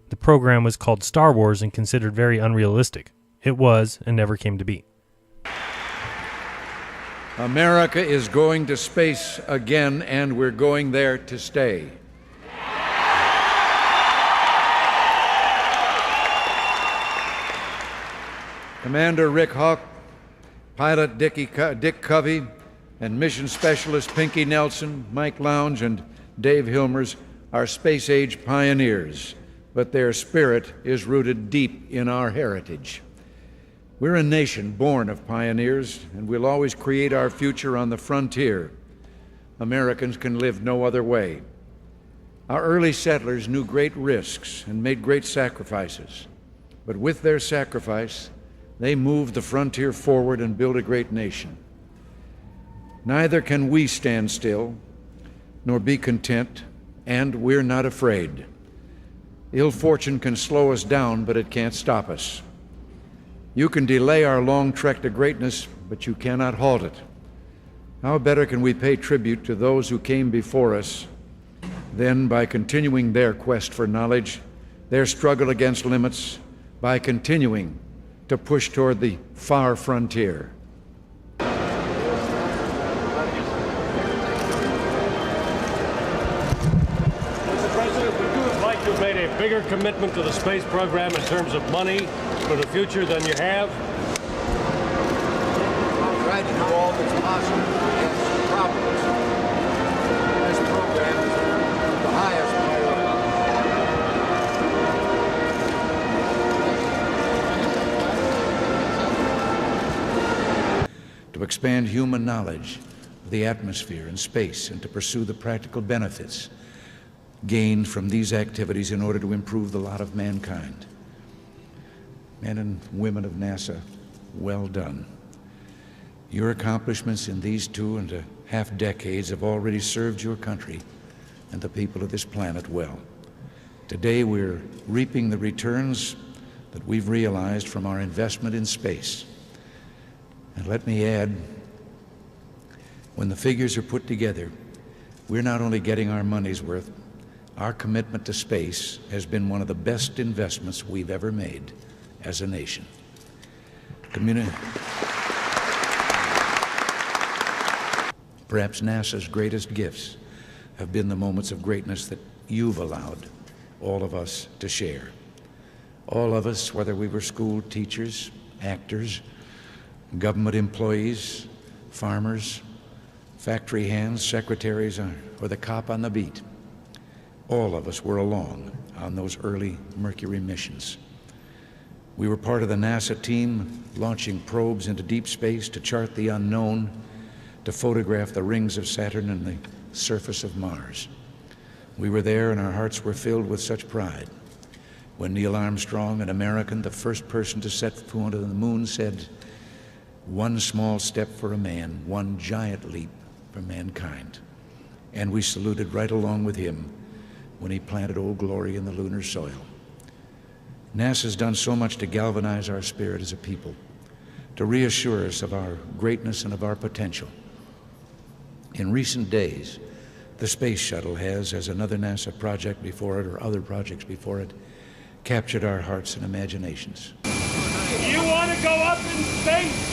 The program was called Star Wars and considered very unrealistic. It was and never came to be. America is going to space again, and we're going there to stay. Commander Rick Hawk, pilot Dick Covey, and mission specialist Pinky Nelson, Mike Lounge, and Dave Hilmers are space-age pioneers, but their spirit is rooted deep in our heritage. We're a nation born of pioneers, and we'll always create our future on the frontier. Americans can live no other way. Our early settlers knew great risks and made great sacrifices, but with their sacrifice, they moved the frontier forward and built a great nation. Neither can we stand still, nor be content, and we're not afraid. Ill fortune can slow us down, but it can't stop us. You can delay our long trek to greatness, but you cannot halt it. How better can we pay tribute to those who came before us than by continuing their quest for knowledge, their struggle against limits by continuing to push toward the far frontier. Mr. President, would you have liked to have made a bigger commitment to the space program in terms of money for the future than you have? I'll try to do all that's possible against problems. This program is the highest priority. To expand human knowledge of the atmosphere and space and to pursue the practical benefits gained from these activities in order to improve the lot of mankind. Men and women of NASA, well done. Your accomplishments in these 2.5 decades have already served your country and the people of this planet well. Today we're reaping the returns that we've realized from our investment in space. And let me add, when the figures are put together, we're not only getting our money's worth, our commitment to space has been one of the best investments we've ever made as a nation. Perhaps NASA's greatest gifts have been the moments of greatness that you've allowed all of us to share. All of us, whether we were school teachers, actors, government employees, farmers, factory hands, secretaries, or the cop on the beat, all of us were along on those early Mercury missions. We were part of the NASA team launching probes into deep space to chart the unknown, to photograph the rings of Saturn and the surface of Mars. We were there and our hearts were filled with such pride when Neil Armstrong, an American, the first person to set foot on the moon, said, "One small step for a man, one giant leap for mankind." And we saluted right along with him when he planted Old Glory in the lunar soil. NASA's done so much to galvanize our spirit as a people, to reassure us of our greatness and of our potential. In recent days, the Space Shuttle has, as another NASA project before it or other projects before it, captured our hearts and imaginations. You want to go up in space?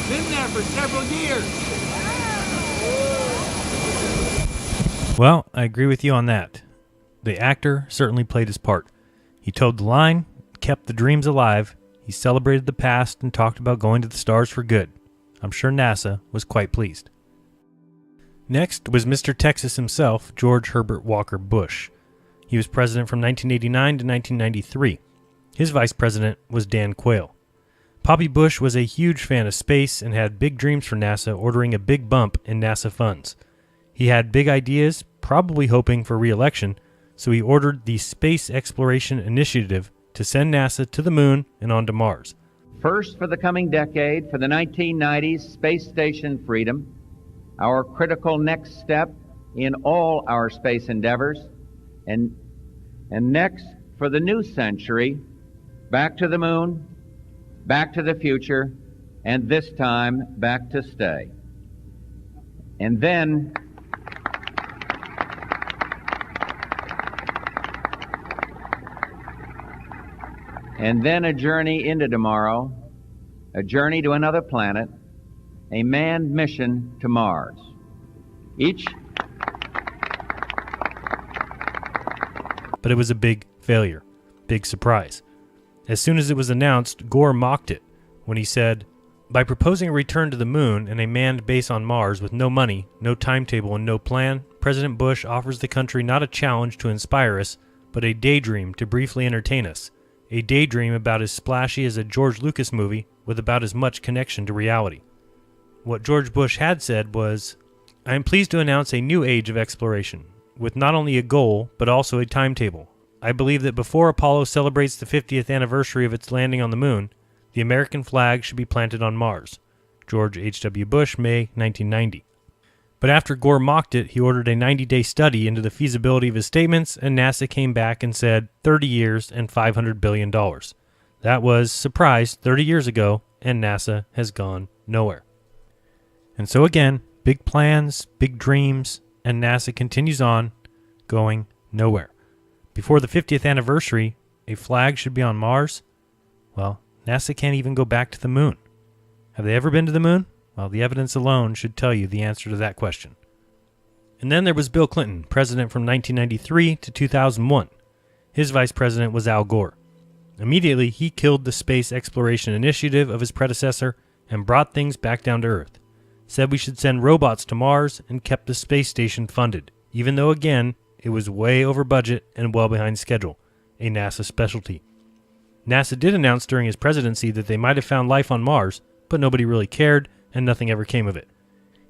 Been there for several years. Well, I agree with you on that. The actor certainly played his part. He toed the line, kept the dreams alive, he celebrated the past and talked about going to the stars for good. I'm sure NASA was quite pleased. Next was Mr. Texas himself, George Herbert Walker Bush. He was president from 1989 to 1993. His vice president was Dan Quayle. Poppy Bush was a huge fan of space and had big dreams for NASA, ordering a big bump in NASA funds. He had big ideas, probably hoping for re-election, so he ordered the Space Exploration Initiative to send NASA to the moon and onto Mars. First, for the coming decade, for the 1990s, Space Station Freedom, our critical next step in all our space endeavors, and next, for the new century, back to the moon, back to the future, and this time, back to stay. And then a journey into tomorrow, a journey to another planet, a manned mission to Mars. But it was a big failure, big surprise. As soon as it was announced, Gore mocked it when he said, "By proposing a return to the moon and a manned base on Mars with no money, no timetable, and no plan, President Bush offers the country not a challenge to inspire us, but a daydream to briefly entertain us. A daydream about as splashy as a George Lucas movie with about as much connection to reality." What George Bush had said was, "I am pleased to announce a new age of exploration, with not only a goal, but also a timetable. I believe that before Apollo celebrates the 50th anniversary of its landing on the moon, the American flag should be planted on Mars." George H.W. Bush, May 1990. But after Gore mocked it, he ordered a 90-day study into the feasibility of his statements, and NASA came back and said 30 years and $500 billion. That was, surprise, 30 years ago, and NASA has gone nowhere. And so again, big plans, big dreams, and NASA continues on, going nowhere. Before the 50th anniversary, a flag should be on Mars. Well, NASA can't even go back to the moon. Have they ever been to the moon? Well, the evidence alone should tell you the answer to that question. And then there was Bill Clinton, president from 1993 to 2001. His vice president was Al Gore. Immediately, he killed the space exploration initiative of his predecessor and brought things back down to Earth. Said we should send robots to Mars and kept the space station funded, even though, again, it was way over budget and well behind schedule, a NASA specialty. NASA did announce during his presidency that they might have found life on Mars, but nobody really cared, and nothing ever came of it.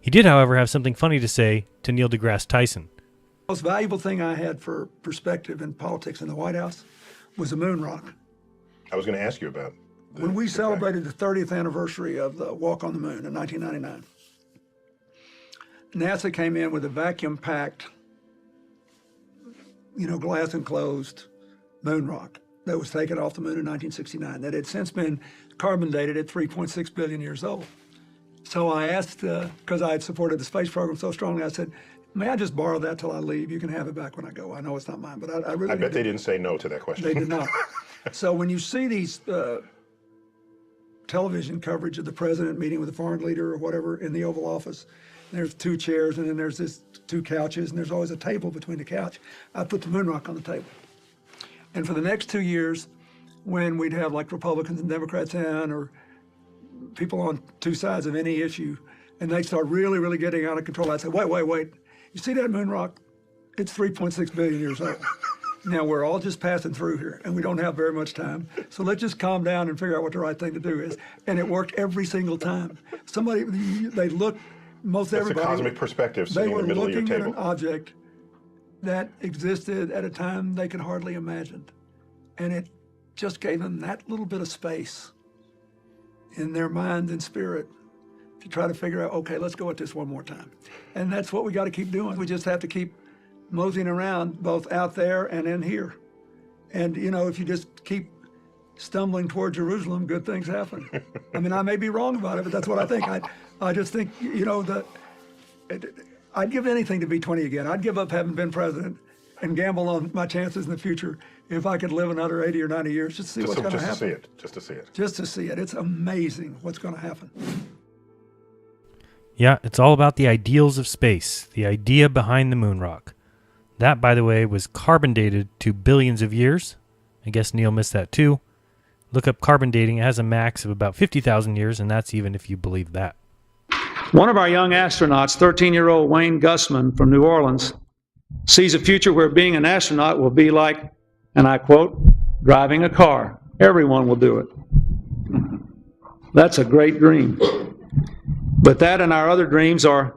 He did, however, have something funny to say to Neil deGrasse Tyson. The most valuable thing I had for perspective in politics in the White House was the moon rock. I was going to ask you about when we celebrated the 30th anniversary of the walk on the moon in 1999. NASA came in with a vacuum-packed, glass enclosed moon rock that was taken off the moon in 1969 that had since been carbon dated at 3.6 billion years old. So I asked, because I had supported the space program so strongly, I said, may I just borrow that till I leave? You can have it back when I go. I know it's not mine, but I really I bet they didn't say no to that question. They did not. So when you see these television coverage of the president meeting with a foreign leader or whatever in the Oval Office, there's two chairs and then there's this two couches and there's always a table between the couch. I put the moon rock on the table. And for the next 2 years, when we'd have like Republicans and Democrats in or people on two sides of any issue, and they start really, really getting out of control, I'd say, wait. You see that moon rock? It's 3.6 billion years old. Now, we're all just passing through here, and we don't have very much time. So let's just calm down and figure out what the right thing to do is. And it worked every single time. They looked, most That's everybody. a cosmic perspective They sitting in were the middle of your looking at table. an object that existed at a time they could hardly imagine. And it just gave them that little bit of space in their mind and spirit to try to figure out, okay, let's go at this one more time. And that's what we got to keep doing. We just have to keep moseying around both out there and in here. And, if you just keep stumbling toward Jerusalem, good things happen. I mean, I may be wrong about it, but that's what I think. I just think, that I'd give anything to be 20 again. I'd give up having been president and gamble on my chances in the future if I could live another 80 or 90 years just to see what's going to happen. Just to see it. Just to see it. It's amazing what's going to happen. Yeah, it's all about the ideals of space, the idea behind the moon rock. That, by the way, was carbon dated to billions of years. I guess Neil missed that too. Look up carbon dating. It has a max of about 50,000 years, and that's even if you believe that. One of our young astronauts, 13-year-old Wayne Gussman from New Orleans, sees a future where being an astronaut will be like, and I quote, driving a car. Everyone will do it. That's a great dream. But that and our other dreams are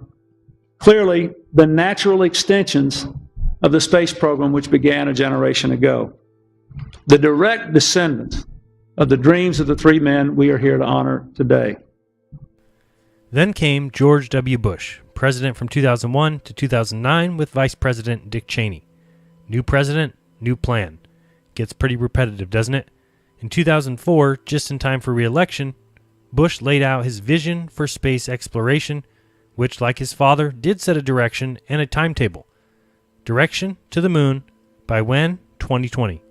clearly the natural extensions of the space program which began a generation ago. The direct descendants of the dreams of the three men we are here to honor today. Then came George W. Bush, president from 2001 to 2009 with Vice President Dick Cheney. New president, new plan. Gets pretty repetitive, doesn't it? In 2004, just in time for re-election, Bush laid out his vision for space exploration, which, like his father, did set a direction and a timetable. Direction to the moon by when? 2020.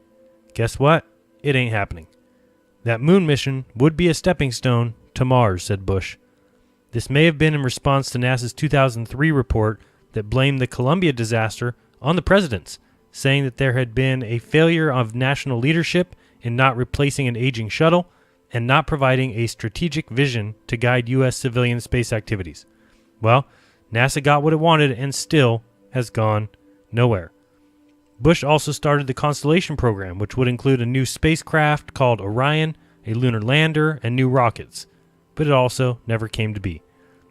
Guess what? It ain't happening. That moon mission would be a stepping stone to Mars, said Bush. This may have been in response to NASA's 2003 report that blamed the Columbia disaster on the presidents, saying that there had been a failure of national leadership in not replacing an aging shuttle and not providing a strategic vision to guide U.S. civilian space activities. Well, NASA got what it wanted and still has gone nowhere. Bush also started the Constellation program, which would include a new spacecraft called Orion, a lunar lander, and new rockets. But it also never came to be.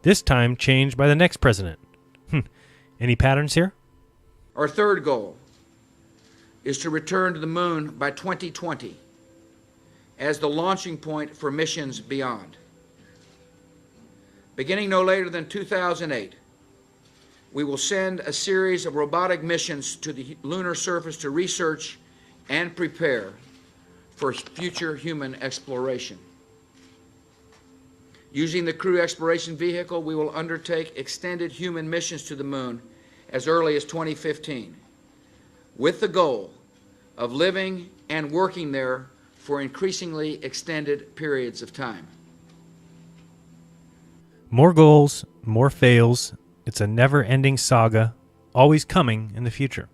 This time changed by the next president. Any patterns here? Our third goal is to return to the moon by 2020 as the launching point for missions beyond. Beginning no later than 2008, we will send a series of robotic missions to the lunar surface to research and prepare for future human exploration. Using the Crew Exploration Vehicle, we will undertake extended human missions to the moon as early as 2015, with the goal of living and working there for increasingly extended periods of time. More goals, more fails. It's a never-ending saga, always coming in the future.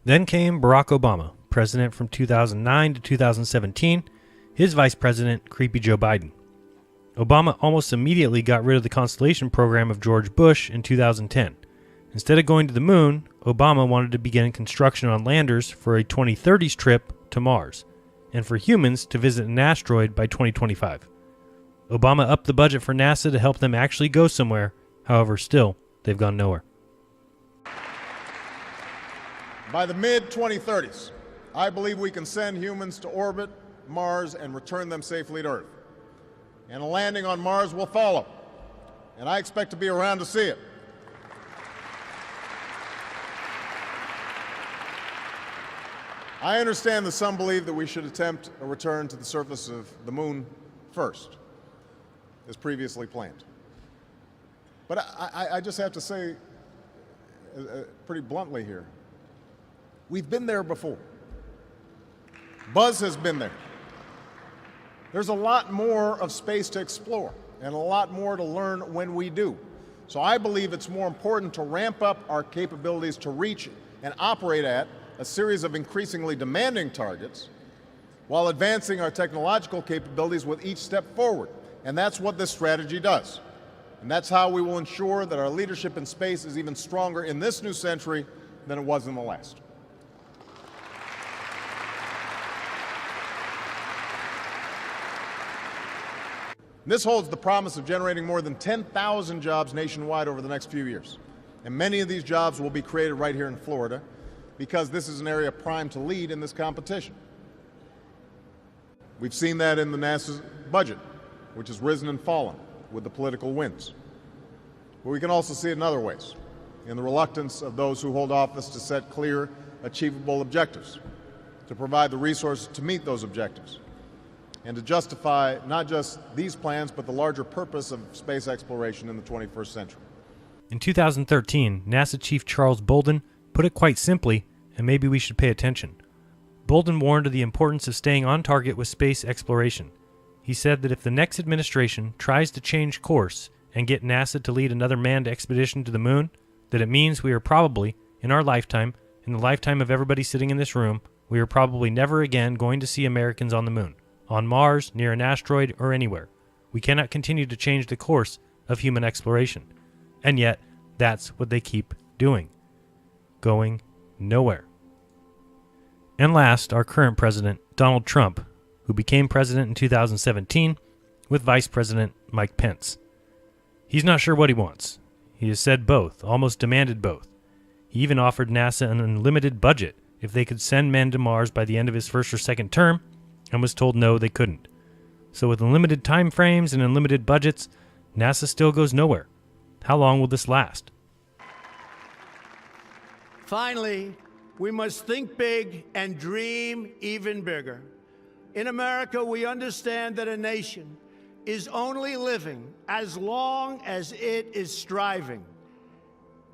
Then came Barack Obama, president from 2009 to 2017, his vice president, creepy Joe Biden. Obama almost immediately got rid of the Constellation program of George Bush in 2010. Instead of going to the moon, Obama wanted to begin construction on landers for a 2030s trip to Mars, and for humans to visit an asteroid by 2025. Obama upped the budget for NASA to help them actually go somewhere. However, still, they've gone nowhere. By the mid-2030s, I believe we can send humans to orbit Mars and return them safely to Earth. And a landing on Mars will follow, and I expect to be around to see it. I understand that some believe that we should attempt a return to the surface of the moon first, as previously planned. But I just have to say, pretty bluntly here, we've been there before. Buzz has been there. There's a lot more of space to explore and a lot more to learn when we do. So I believe it's more important to ramp up our capabilities to reach and operate at a series of increasingly demanding targets while advancing our technological capabilities with each step forward. And that's what this strategy does. And that's how we will ensure that our leadership in space is even stronger in this new century than it was in the last. This holds the promise of generating more than 10,000 jobs nationwide over the next few years. And many of these jobs will be created right here in Florida because this is an area primed to lead in this competition. We've seen that in the NASA's budget, which has risen and fallen with the political winds. But we can also see it in other ways, in the reluctance of those who hold office to set clear, achievable objectives, to provide the resources to meet those objectives, and to justify not just these plans, but the larger purpose of space exploration in the 21st century. In 2013, NASA Chief Charles Bolden put it quite simply, and maybe we should pay attention. Bolden warned of the importance of staying on target with space exploration. He said that if the next administration tries to change course and get NASA to lead another manned expedition to the moon, that it means we are probably, in our lifetime, in the lifetime of everybody sitting in this room, we are probably never again going to see Americans on the moon, on Mars, near an asteroid, or anywhere. We cannot continue to change the course of human exploration. And yet, that's what they keep doing. Going nowhere. And last, our current president, Donald Trump, who became president in 2017 with Vice President Mike Pence. He's not sure what he wants. He has said both, almost demanded both. He even offered NASA an unlimited budget if they could send men to Mars by the end of his first or second term, and was told no, they couldn't. So with unlimited time frames and unlimited budgets, NASA still goes nowhere. How long will this last? Finally, we must think big and dream even bigger. In America, we understand that a nation is only living as long as it is striving.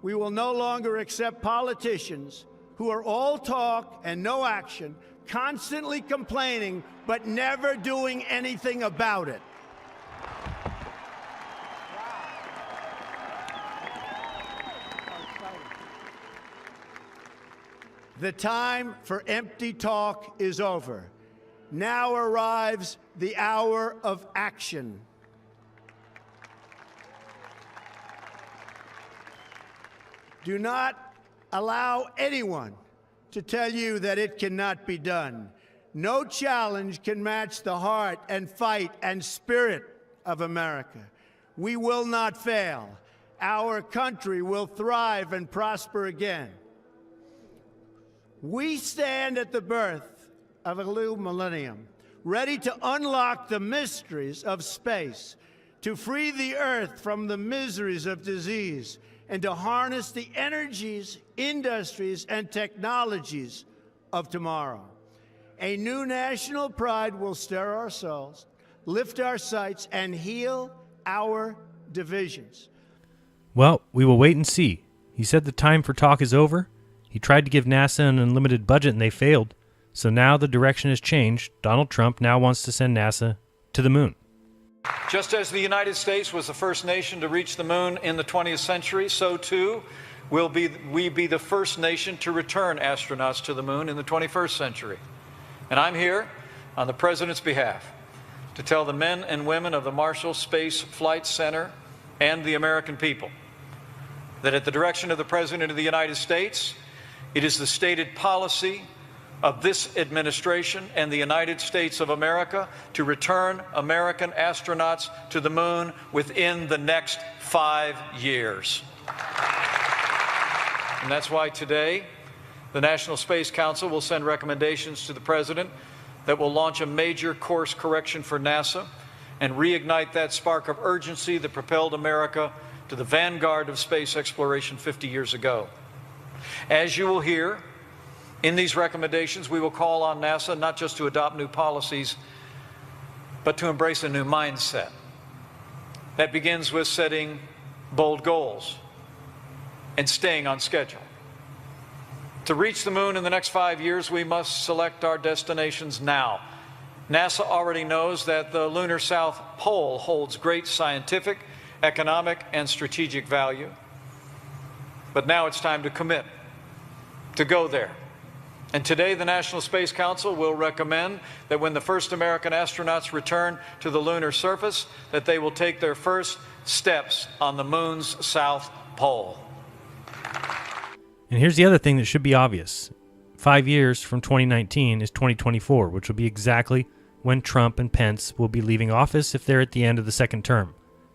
We will no longer accept politicians who are all talk and no action, constantly complaining, but never doing anything about it. The time for empty talk is over. Now arrives the hour of action. Do not allow anyone to tell you that it cannot be done. No challenge can match the heart and fight and spirit of America. We will not fail. Our country will thrive and prosper again. We stand at the birth of a new millennium, ready to unlock the mysteries of space, to free the earth from the miseries of disease, and to harness the energies, industries, and technologies of tomorrow. A new national pride will stir our souls, lift our sights, and heal our divisions. Well, we will wait and see. He said the time for talk is over. He tried to give NASA an unlimited budget and they failed. So now the direction has changed. Donald Trump now wants to send NASA to the moon. Just as the United States was the first nation to reach the moon in the 20th century, so too will we be the first nation to return astronauts to the moon in the 21st century. And I'm here on the President's behalf to tell the men and women of the Marshall Space Flight Center and the American people that at the direction of the President of the United States, it is the stated policy of this administration and the United States of America to return American astronauts to the moon within the next 5 years. And that's why today, the National Space Council will send recommendations to the President that will launch a major course correction for NASA and reignite that spark of urgency that propelled America to the vanguard of space exploration 50 years ago. As you will hear, in these recommendations, we will call on NASA not just to adopt new policies, but to embrace a new mindset. That begins with setting bold goals and staying on schedule. To reach the moon in the next 5 years, we must select our destinations now. NASA already knows that the lunar South Pole holds great scientific, economic, and strategic value. But now it's time to commit, to go there. And today, the National Space Council will recommend that when the first American astronauts return to the lunar surface, that they will take their first steps on the moon's South Pole. And here's the other thing that should be obvious. 5 years from 2019 is 2024, which will be exactly when Trump and Pence will be leaving office if they're at the end of the second term.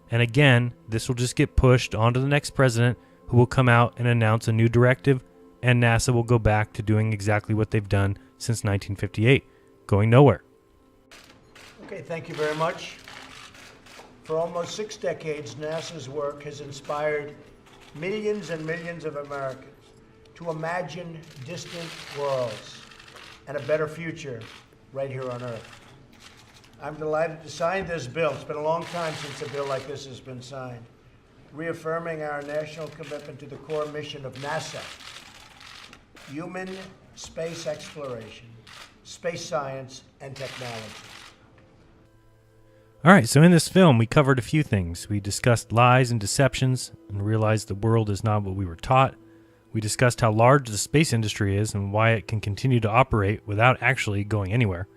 And again, this will just get pushed onto the next president, who will come out and announce a new directive, and NASA will go back to doing exactly what they've done since 1958, going nowhere. Okay, thank you very much. For almost 6 decades, NASA's work has inspired millions and millions of Americans to imagine distant worlds and a better future right here on Earth. I'm delighted to sign this bill. It's been a long time since a bill like this has been signed, reaffirming our national commitment to the core mission of NASA: human space exploration, space science, and technology. All right, so in this film, we covered a few things. We discussed lies and deceptions and realized the world is not what we were taught. We discussed how large the space industry is and why it can continue to operate without actually going anywhere.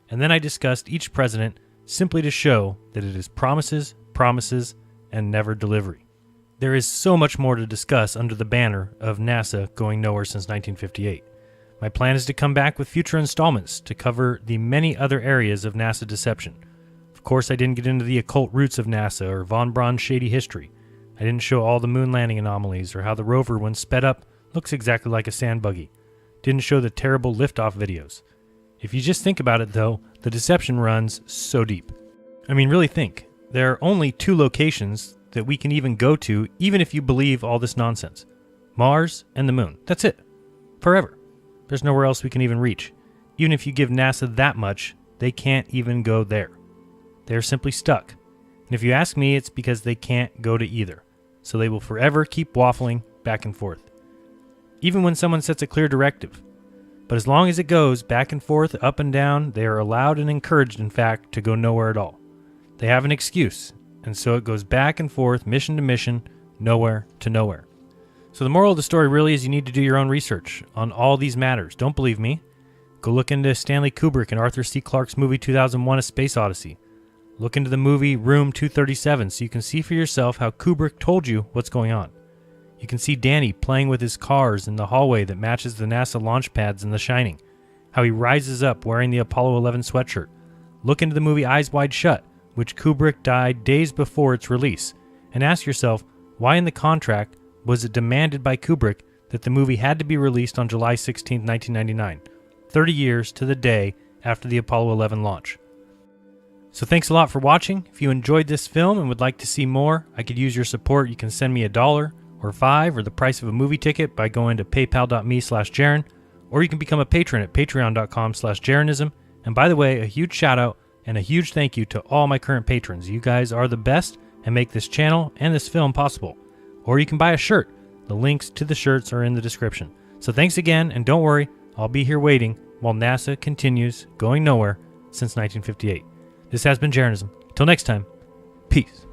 And then I discussed each president simply to show that it is promises, promises, and never delivery. There is so much more to discuss under the banner of NASA going nowhere since 1958. My plan is to come back with future installments to cover the many other areas of NASA deception. Of course, I didn't get into the occult roots of NASA or von Braun's shady history. I didn't show all the moon landing anomalies or how the rover, when sped up, looks exactly like a sand buggy. Didn't show the terrible liftoff videos. If you just think about it, though, the deception runs so deep. I mean, really think. There are only 2 locations that we can even go to, even if you believe all this nonsense. Mars and the moon. That's it. Forever. There's nowhere else we can even reach. Even if you give NASA that much, they can't even go there. They're simply stuck. And if you ask me, it's because they can't go to either. So they will forever keep waffling back and forth. Even when someone sets a clear directive. But as long as it goes back and forth, up and down, they are allowed and encouraged, in fact, to go nowhere at all. They have an excuse, and so it goes back and forth, mission to mission, nowhere to nowhere. So the moral of the story really is you need to do your own research on all these matters. Don't believe me? Go look into Stanley Kubrick and Arthur C. Clarke's movie 2001: A Space Odyssey. Look into the movie Room 237 so you can see for yourself how Kubrick told you what's going on. You can see Danny playing with his cars in the hallway that matches the NASA launch pads in The Shining. How he rises up wearing the Apollo 11 sweatshirt. Look into the movie Eyes Wide Shut, which Kubrick died days before its release, and ask yourself why in the contract was it demanded by Kubrick that the movie had to be released on July 16, 1999, 30 years to the day after the Apollo 11 launch. So thanks a lot for watching. If you enjoyed this film and would like to see more, I could use your support. You can send me $1 or $5 or the price of a movie ticket by going to paypal.me/Jaron, or you can become a patron at patreon.com/Jaronism. And by the way, a huge shout out and a huge thank you to all my current patrons. You guys are the best and make this channel and this film possible. Or you can buy a shirt. The links to the shirts are in the description. So thanks again, and don't worry, I'll be here waiting while NASA continues going nowhere since 1958. This has been Jeranism. Till next time, peace.